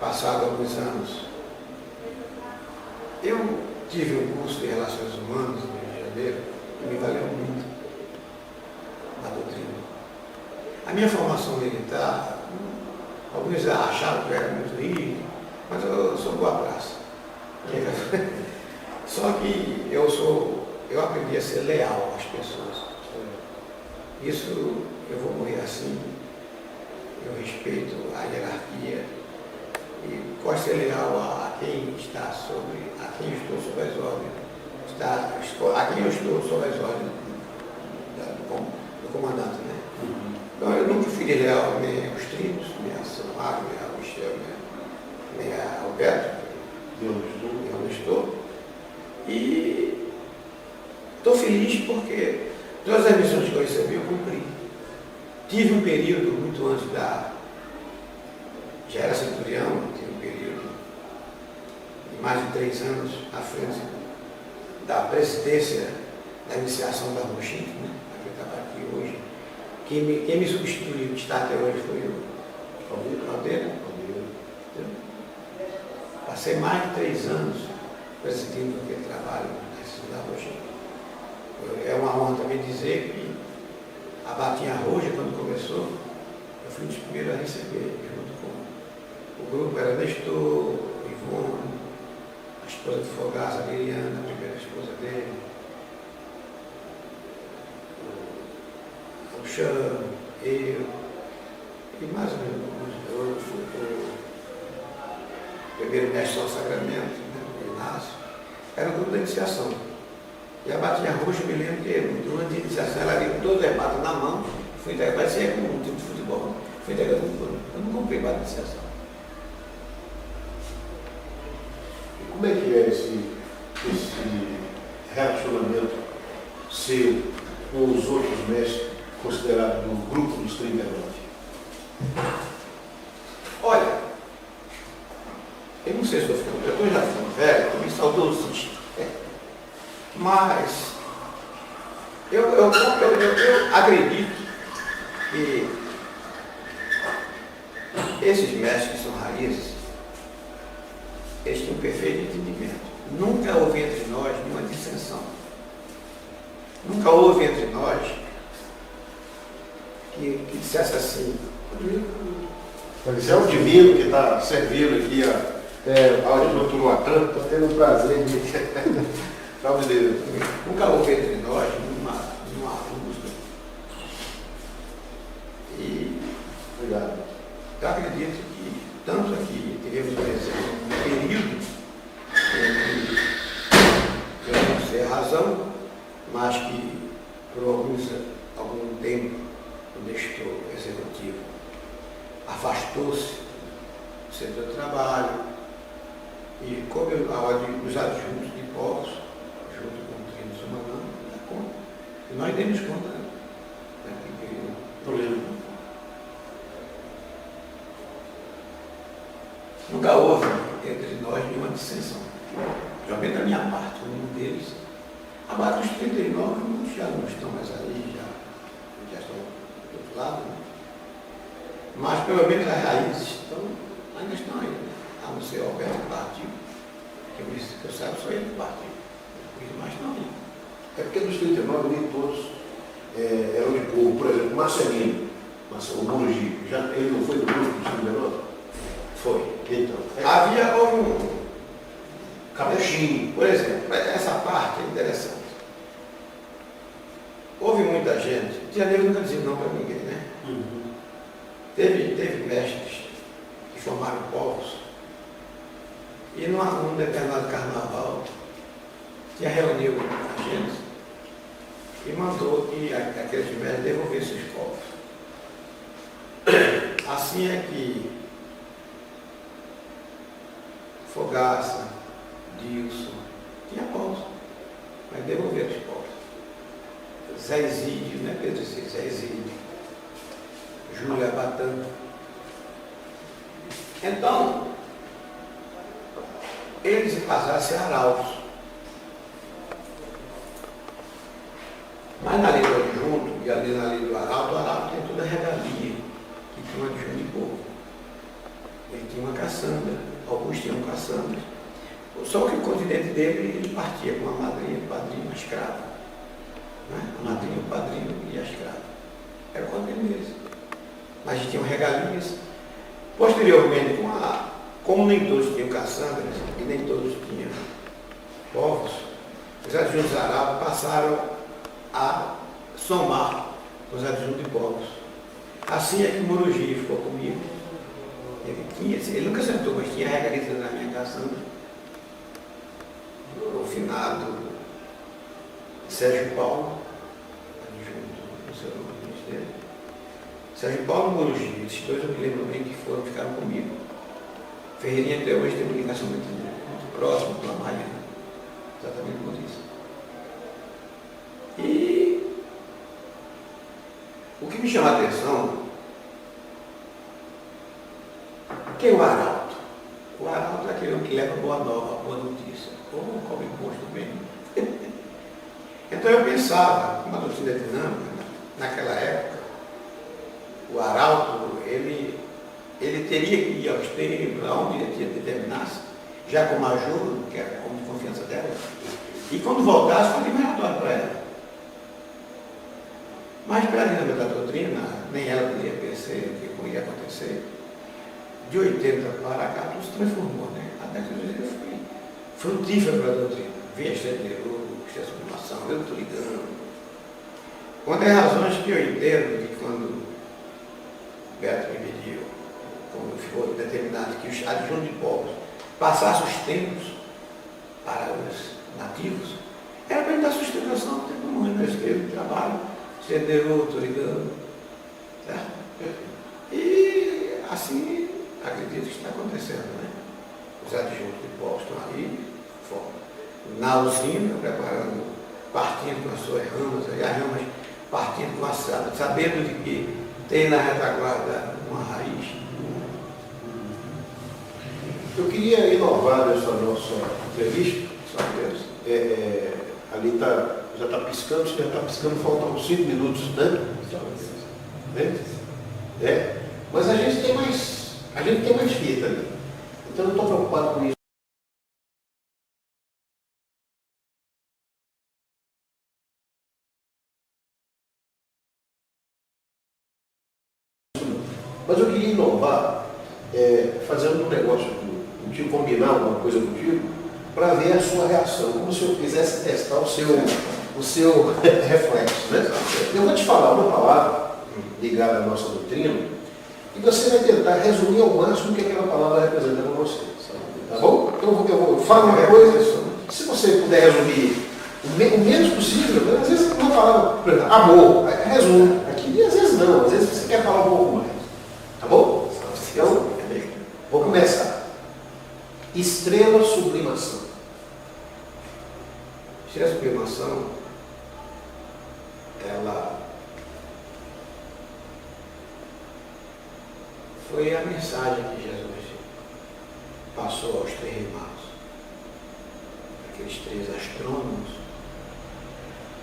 passado alguns anos, eu tive um curso de Relações Humanas no Rio de Janeiro que me valeu muito na doutrina. A minha formação militar, alguns achavam que eu era muito rígido, mas eu sou boa praça. Só que eu aprendi a ser leal às pessoas. Isso eu vou morrer assim. Eu respeito a hierarquia. e gosto de ser leal a quem está sobre, a quem estou sob as ordens, a quem eu estou sob as ordens do comandante, né? Então eu nunca fui leal nem aos trilhos, nem a São Mário, nem ao Michel, nem a Alberto, eu não estou. E estou feliz porque todas as missões que eu recebi eu cumpri. Tive um período muito antes já era centurião, tive um período de mais de 3 anos à frente da presidência da iniciação da Roxinha, né? Que estava aqui hoje. Quem me substituiu, que está até hoje, foi o Caldeira. Passei mais de 3 anos presidindo aquele trabalho na instituição da Roxinha. É uma honra também dizer que a Batinha Roxa, quando começou, eu fui um dos primeiros a receber, junto com o grupo, era Nestor, Ivone, a esposa de Fogaça, a Liliana, a primeira esposa dele, o Chão, eu, e mais o primeiro mestre ao Sacramento, né, o Inácio, era o grupo da iniciação. E a Batinha Roxa, eu me lembro que durante a iniciação ela veio todo levado na mão, fui entregar, parecia como um time de futebol, fui entregando tudo. Eu não comprei para a iniciação. E como é que é esse relacionamento seu com os outros mestres considerados no grupo dos 39? Olha, eu não sei se eu estou já ficando velho, estou meio saudosista. Mas eu acredito que esses mestres que são raízes, eles têm um perfeito entendimento. Nunca houve entre nós nenhuma dissensão. Nunca houve entre nós que dissesse assim. Mas é o divino que está servindo aqui ao doutor Watan. Estou tendo o prazer de... Salve Deus. Nunca houve entre nós nenhuma busca. E Obrigado. eu acredito que, tanto aqui, tivemos, por exemplo, um período que eu não sei a razão, mas que por algum tempo o Nestor executivo afastou-se do setor do trabalho e como a ordem dos adjuntos de povos, junto com o Trino Sumanã, dá conta. E nós demos conta, né? Problema. Nunca houve entre nós nenhuma dissensão. Também da minha parte, como um deles. Agora, os 39 já não estão mais aí, já estão do outro lado, né? Mas pelo menos as raízes ainda estão aí, né? A não ser o Alberto que partiu, que eu saiba, só ele que partiu. Os demais estão aí. É porque dos 39 nem todos eram de povo. Por exemplo, Marcelino, o Murugi, ele não foi do grupo do Silvio? Foi. Então. Houve um Capuchinho. Por exemplo, essa parte é interessante. Houve muita gente, Janeiro nunca dizia não para ninguém, né? Uhum. Teve mestres que formaram povos e num determinado carnaval tinha reunido a gente e mandou que aqueles mestres devolvessem os povos. Assim é que Fogaça, Dilson, tinha povos, mas devolveram os povos. Zé Exídio, né, Pedro? Zé Exídio, Júlia Batão. Então, eles passaram a ser arautos. Mas na lei do adjunto e ali na lei do arauto, o arauto tem toda a regalia que tinha um adjunto de povo. Ele tinha uma caçamba, alguns tinham caçambas. Só que o continente dele, ele partia com a madrinha, o padrinho, a escrava. Né? A madrinha, o padrinho e a escrava. Era o continente deles. Mas tinham regalias. Posteriormente, como nem todos tinham caçambas e nem todos tinham povos, os adjuntos arautos passaram a somar os adjuntos de povos. Assim é que o Murugi ficou comigo Ele nunca sentou, mas tinha a regra de treinamento da Sandra, o finado Sérgio Paulo, não sei o nome dele. Sérgio Paulo e Morugi, esses dois eu me lembro bem que ficaram comigo. Ferreirinha até hoje tem uma ligação muito próxima com a Mariana, exatamente por isso. E o que me chama a atenção, quem é o Arauto? O Arauto é aquele que leva boa nova, boa notícia, ou come gosto bem. Então eu pensava, uma doutrina dinâmica, naquela época, o Arauto, ele teria que ir aos templos, aonde ele determinasse, já como ajuda, que era como de confiança dela, e quando voltasse, fazer um relatório para ela. Mas para a dinâmica da doutrina, nem ela poderia pensar o que ia acontecer. De 80 para cá, tudo se transformou, né? A década de 80 foi frutífera para a doutrina. Via Estederou, a sublimação, eu estou ligando. Quando é razões que eu entendo que quando Beto me pediu, quando foi determinado que os adjuntos de povos passassem os tempos para os nativos, era para ele dar sustentação ao tempo humano, né? Escrevo, trabalho, Estederou, estou ligando. Certo? E assim, acredito que está acontecendo, né? Os adjuntos de povos estão aí, na usina, preparando, partindo com as suas ramas, e as ramas partindo com a sábia, sabendo de que tem na retaguarda uma raiz. Eu queria inovar nessa nossa entrevista, sabe? Ali já está piscando, faltam 5 minutos, né? Mas a gente tem mais fita ali. Então eu não estou preocupado com isso. Mas eu queria inovar, fazendo um negócio contigo, combinar alguma coisa contigo, para ver a sua reação, como se eu quisesse testar o seu reflexo. Né? Eu vou te falar uma palavra ligada à nossa doutrina, e você vai tentar resumir ao máximo o que aquela palavra representa para você. Tá bom? Então eu falo uma coisa, se você puder resumir o menos possível, né? Às vezes uma palavra, por exemplo, amor, resume aqui, e às vezes não, às vezes você quer falar um pouco mais. Tá bom? Então, vou começar. Estrela sublimação. Estrela sublimação, ela foi a mensagem que Jesus passou aos 3 irmãos, aqueles 3 astrônomos.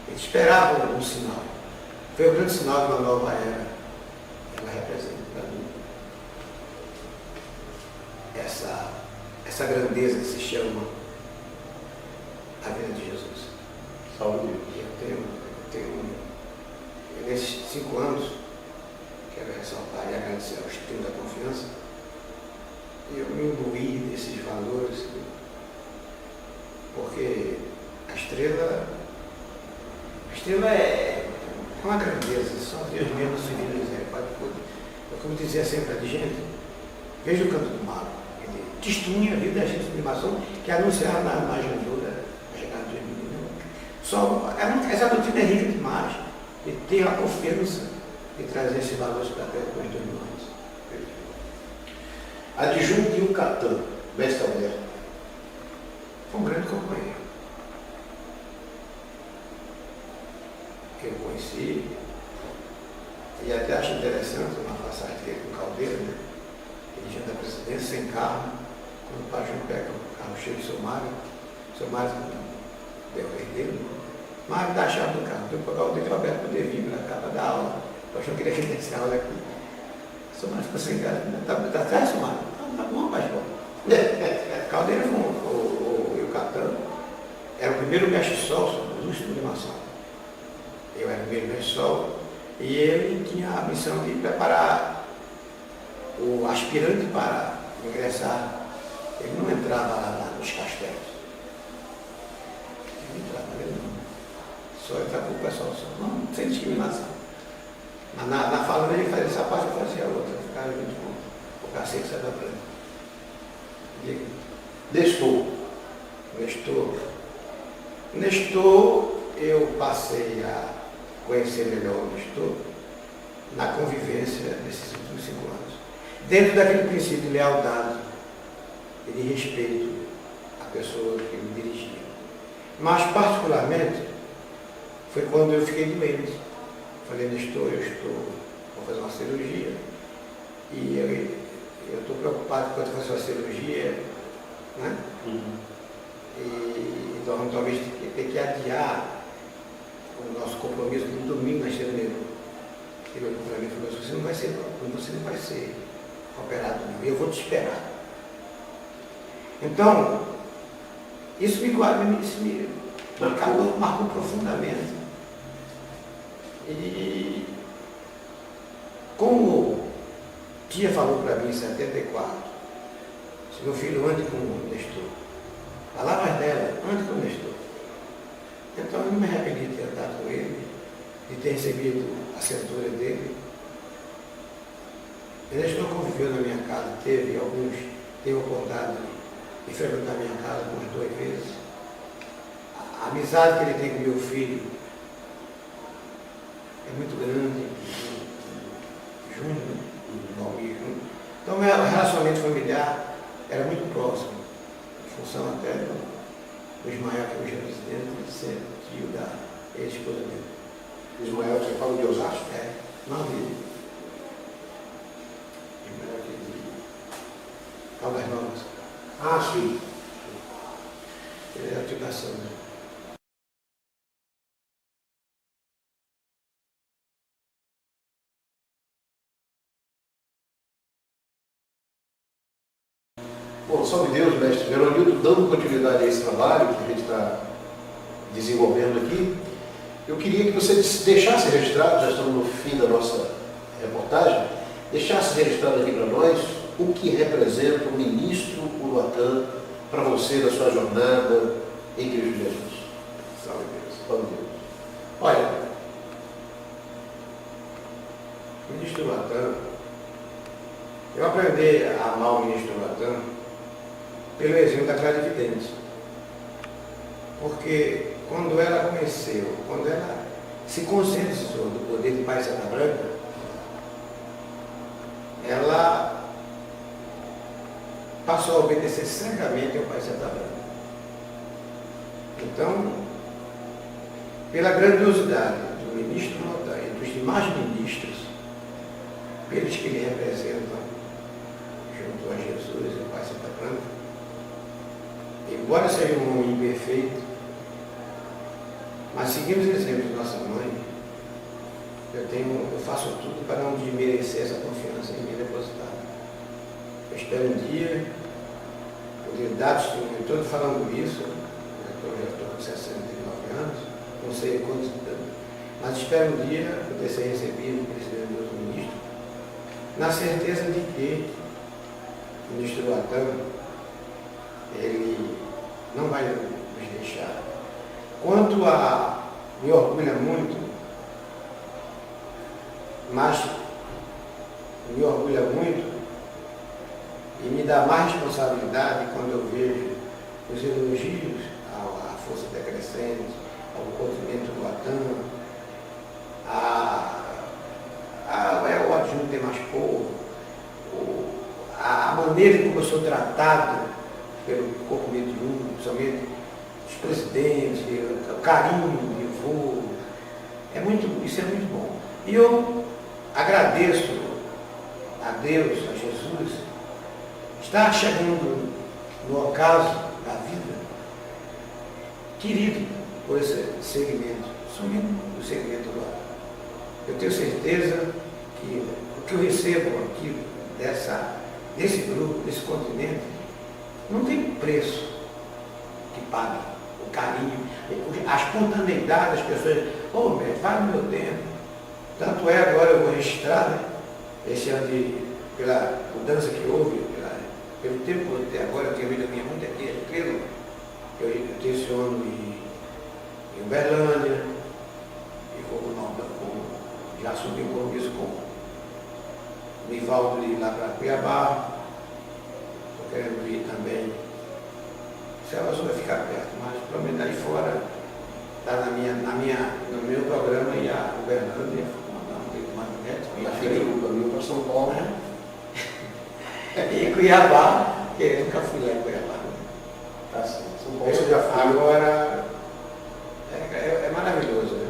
Eles esperavam um sinal. Foi o grande sinal de uma nova era. Ela representa para mim essa grandeza que se chama a vida de Jesus. Salve Deus. Eu tenho nesses 5 anos, quero ressaltar e agradecer ao Instituto da Confiança, eu me imbuí desses valores, porque a estrela é uma grandeza, só Deus mesmo se vira. Como dizia sempre a gente, veja o canto do mago, ele testemunha a vida da gente de sublimação que anunciava na manjedoura a chegada de Jesus. Essa doutrina é rica demais, de ter a confiança de trazer esses valores para perto dos 2 irmãos. Adjunto de Yucatán, mestre Alberto. Foi um grande companheiro. Eu conheci, e até acho interessante uma passagem dele com Caldeira, né? Ele já da presidência sem carro, quando o pai João pega o carro cheio de seu Mário deu o rei dele, Mário dá a chave do carro, deu para o Caldeira, o Alberto poder vir para cá para dar aula. O Paixão queria que ele desse aula aqui. O seu Mário ficou sem casa, tá atrás, seu Mário? Tá bom, Paixão. Caldeira foi o Yucatán, era o primeiro mestre-sol sobre os sublimação. Eu era o primeiro mestre-sol, e ele tinha a missão de preparar o aspirante para ingressar. Ele não entrava lá nos castelos. Ele não entrava, ele não. Só entrava com o pessoal, não, sem discriminação. Mas na fala dele, ele fazia essa parte, eu fazia a outra, ficava junto com o Cacique Serra Branca. Diga. Nestor, eu passei a conhecer melhor o Nestor na convivência desses últimos 5 anos. Dentro daquele princípio de lealdade e de respeito à pessoa que me dirigia. Mas, particularmente, foi quando eu fiquei doente. Falei, Nestor, vou fazer uma cirurgia e eu estou preocupado quando fazer uma cirurgia, né? E então, talvez ter que adiar o nosso compromisso no domingo na janeiro. Ele olhou para mim e falou, você não vai ser operado, não. Eu vou te esperar. Então, isso me marcou profundamente. E como tia falou para mim em 74, se meu filho ande com o Nestor, palavras dela, ande com o Nestor. Então eu não me arrependi de ter andado com ele, de ter recebido a assinatura dele. O Nestor conviveu na minha casa, teve a oportunidade de frequentar a minha casa umas 2 vezes. A amizade que ele tem com meu filho é muito grande, Júnior, né? Então o relacionamento familiar era muito próximo, em função até do Ismael, que hoje é presidente, de ser tio da ex-esposa dele. Ismael, você fala de Osasco? É, não vi. Ismael aqui de Caldas Novas. Ah, sim. Ele era tio da Sandra. Bom, salve Deus, mestre Veronildo, dando continuidade a esse trabalho que a gente está desenvolvendo aqui, eu queria que você deixasse registrado, já estamos no fim da nossa reportagem, deixasse registrado aqui para nós o que representa o ministro Uruatã para você na sua jornada em Cristo Jesus. Salve Deus. Salve Deus. Olha, o ministro Uruatã, eu aprendi a amar o ministro Uruatã pelo exemplo da clarividente. Porque quando ela conheceu, quando ela se conscientizou do poder de Pai Serra Branca, ela passou a obedecer cegamente ao Pai Serra Branca. Então, pela grandiosidade do ministro Uruatã e dos demais ministros, pelos que ele representam junto a Jesus e ao Pai Serra Branca, embora seja um homem imperfeito, mas seguindo os exemplos de nossa mãe, eu faço tudo para não desmerecer essa confiança em mim depositada. Eu espero um dia poder dar testemunho, estou falando isso, já estou com 69 anos, não sei quantos anos, mas espero um dia poder ser recebido por esse grandioso ministro, na certeza de que o ministro Uruatã, ele não vai nos deixar. Quanto a me orgulha muito, mas me orgulha muito e me dá mais responsabilidade quando eu vejo os elogios à força decrescente, ao continente do Latam, o adjunto tem mais povo, a maneira como eu sou tratado pelo corpo mediúnico, principalmente os presidentes, o carinho que vou, isso é muito bom. E eu agradeço a Deus, a Jesus, estar chegando no ocaso da vida, querido por esse segmento, somente do segmento do lado. Eu tenho certeza que o que eu recebo aqui desse grupo, desse continente, não tem preço que pague o carinho, a espontaneidade das pessoas. Mestre, vai no meu tempo. Tanto é, agora eu vou registrar, né, esse ano pela mudança que houve, pelo tempo até agora, eu tenho vindo muito aqui, eu tenciono em Uberlândia, e já assumi um compromisso com Nivaldo de ir lá para Cuiabá. Estou querendo ir também. Celso vai ficar perto, mas pelo menos aí fora, está no meu programa e a governadora ia mandar um dedo mais neto. Já fica no caminho para São Paulo. E Cuiabá, que eu nunca fui lá em Cuiabá. Tá certo. São Paulo você já foi. Agora, é maravilhoso, né?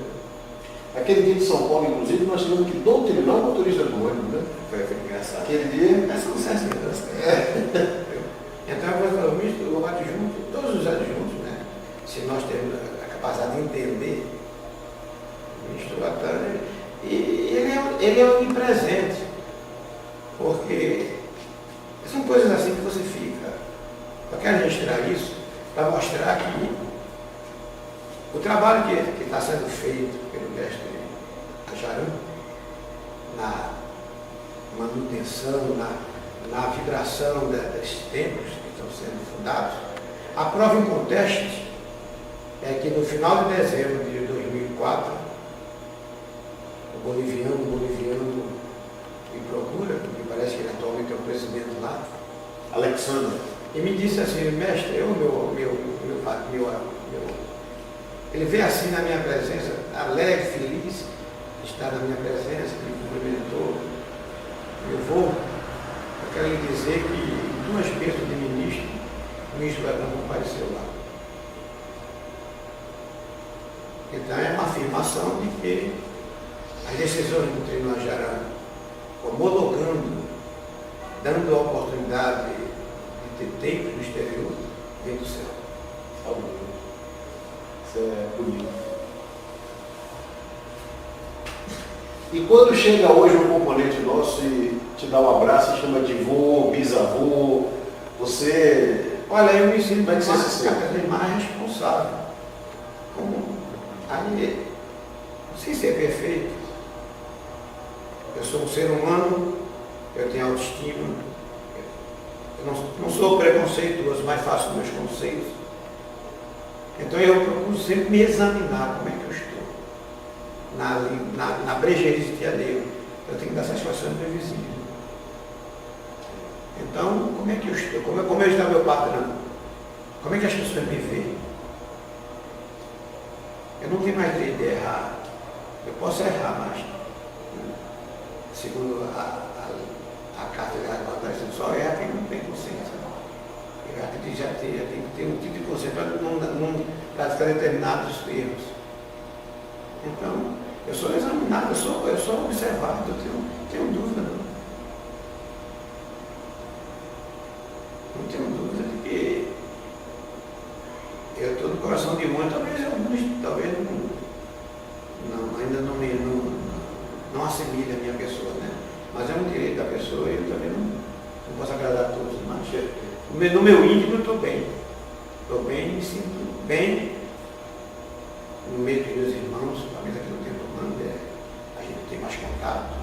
Aquele dia de São Paulo, inclusive, nós tivemos que doutrinar o motorista do ônibus, né? Foi engraçado. Aquele dia. São sucesso. Então, eu falo, o adjunto, todos os adjuntos, né? Se nós temos a capacidade de entender o ministro Latânia, e ele é onipresente, porque são coisas assim que você fica. Eu quero registrar isso para mostrar que o trabalho que está sendo feito pelo mestre Ajaran, na manutenção, na vibração desses templos que estão sendo fundados, a prova inconteste é que no final de dezembro de 2004, o boliviano me procura, me parece que ele atualmente é o presidente lá, Alexandre. e me disse assim, mestre, ele veio assim na minha presença, alegre, feliz, está na minha presença, me cumprimentou. Eu quero lhe dizer que 2 bênçãos de ministro, o ministro Abrão compareceu lá. Então é uma afirmação de que as decisões do Tribunal Ajaran, homologando, dando a oportunidade de ter tempo no exterior, vem do céu. Isso é bonito. E quando chega hoje um componente nosso e te dá um abraço e chama de vô, bisavô, você... Olha, eu me sinto Como é que você se sente? cada vez mais responsável. Aí, sem ser perfeito, eu sou um ser humano, eu tenho autoestima, eu não sou preconceituoso, mas faço meus conceitos. Então eu procuro sempre me examinar como é que eu estou. Na brejerice de alheio, eu tenho que dar satisfação para o vizinho. Então, como é que eu estou? Como está meu padrão? Como é que as pessoas me veem? Eu não tenho mais direito de errar. Eu posso errar, mas segundo a carta de Aguardar, só erra quem não tem consciência. Já tem que ter um tipo de consciência para não praticar determinados erros. Então, eu sou examinado, eu sou observado, eu tenho dúvida. Não tenho dúvida de que eu estou no coração de muitos, talvez ainda não assimile a minha pessoa, né? Mas é um direito da pessoa e eu também não posso agradar a todos, mas no meu íntimo eu estou bem. Estou bem, me sinto bem no meio dos meus irmãos, talvez aqui no Templo Humano a gente tem mais contato,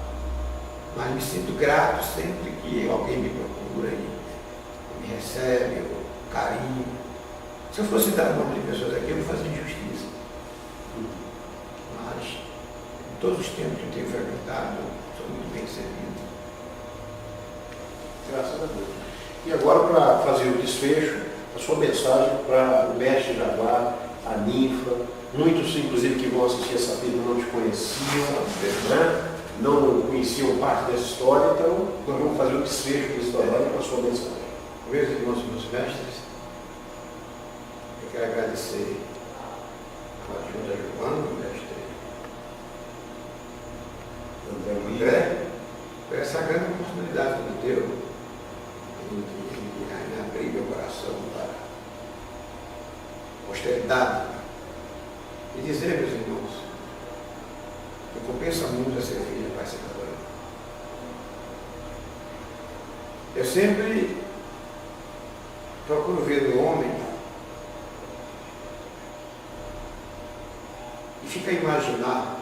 mas me sinto grato sempre que alguém me procura e me recebe, o carinho. Se eu fosse dar o nome de pessoas aqui, eu não fazia injustiça. Mas, em todos os tempos que eu tenho frequentado, sou muito bem servido. Graças a Deus. E agora, para fazer o desfecho, a sua mensagem para o mestre Jaguar, a ninfa, muitos, inclusive, que vão assistir essa vida não te conheciam, né? Não conheciam parte dessa história, então nós vamos fazer o desfecho dessa história para a sua mensagem. Meus irmãos e meus mestres, eu quero agradecer ao adjunto João, o mestre André, por essa grande oportunidade que me deu em abrir meu coração para a posteridade e dizer, meus irmãos, que compensa muito a ser filho do Pai Secador. Eu sempre procuro ver o homem e fica a imaginar.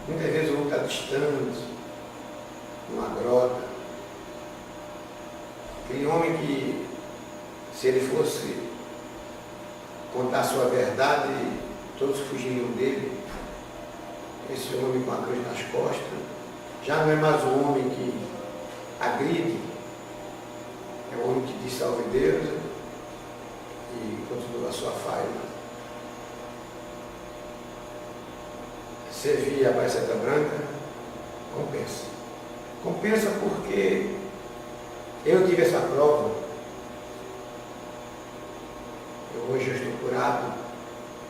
Muitas vezes o homem está distante, numa grota. Aquele homem que, se ele fosse contar a sua verdade, todos fugiriam dele. Esse homem com a cruz nas costas, Já não é mais o homem que agride, é o homem que diz salve Deus e continua a sua faina. Servir a Baixada Branca compensa. Compensa porque eu tive essa prova. Hoje eu estou curado,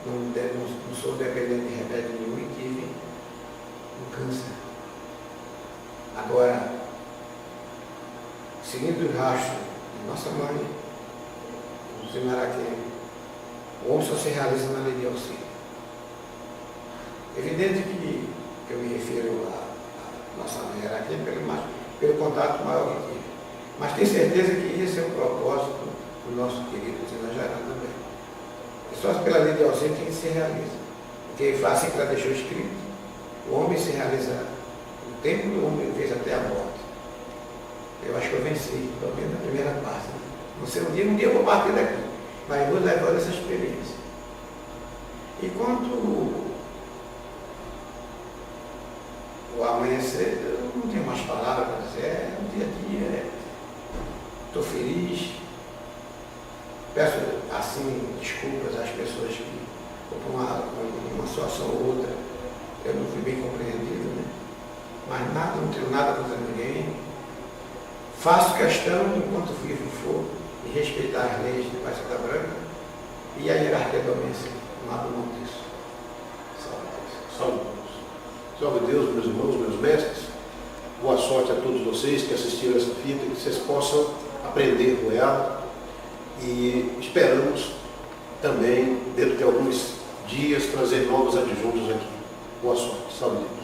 não sou dependente de remédio nenhum e tive um câncer. Agora, seguindo o rastro de nossa mãe, Zé Araquém, o homem só se realiza na lei de auxílio. Evidente que eu me refiro à nossa mãe Araquém pelo contato maior que tive. Mas tenho certeza que esse é o propósito do nosso querido Zé Jará também. É só pela lei de auxílio que se realiza. Porque assim que ela deixou escrito, o homem se realiza. O tempo do homem fez até a morte. Eu acho que eu venci, pelo menos na primeira parte. Né? Não sei, um dia eu vou partir daqui, mas eu vou levar essa experiência. E quanto o amanhecer, eu não tenho mais palavras para dizer, é um dia a dia, estou feliz. Peço, assim, desculpas às pessoas que, por uma situação ou outra, eu não fui bem compreendido, né? Mas nada, não tenho nada contra ninguém. Faço questão, enquanto vivo for, de respeitar as leis de Baixada Branca e a hierarquia doméstica. Não abro mão disso. Salve Deus. Salve Deus, meus irmãos, meus mestres. Boa sorte a todos vocês que assistiram essa fita, que vocês possam aprender com ela. E esperamos também, dentro de alguns dias, trazer novos adjuntos aqui. Boa sorte. Salve Deus.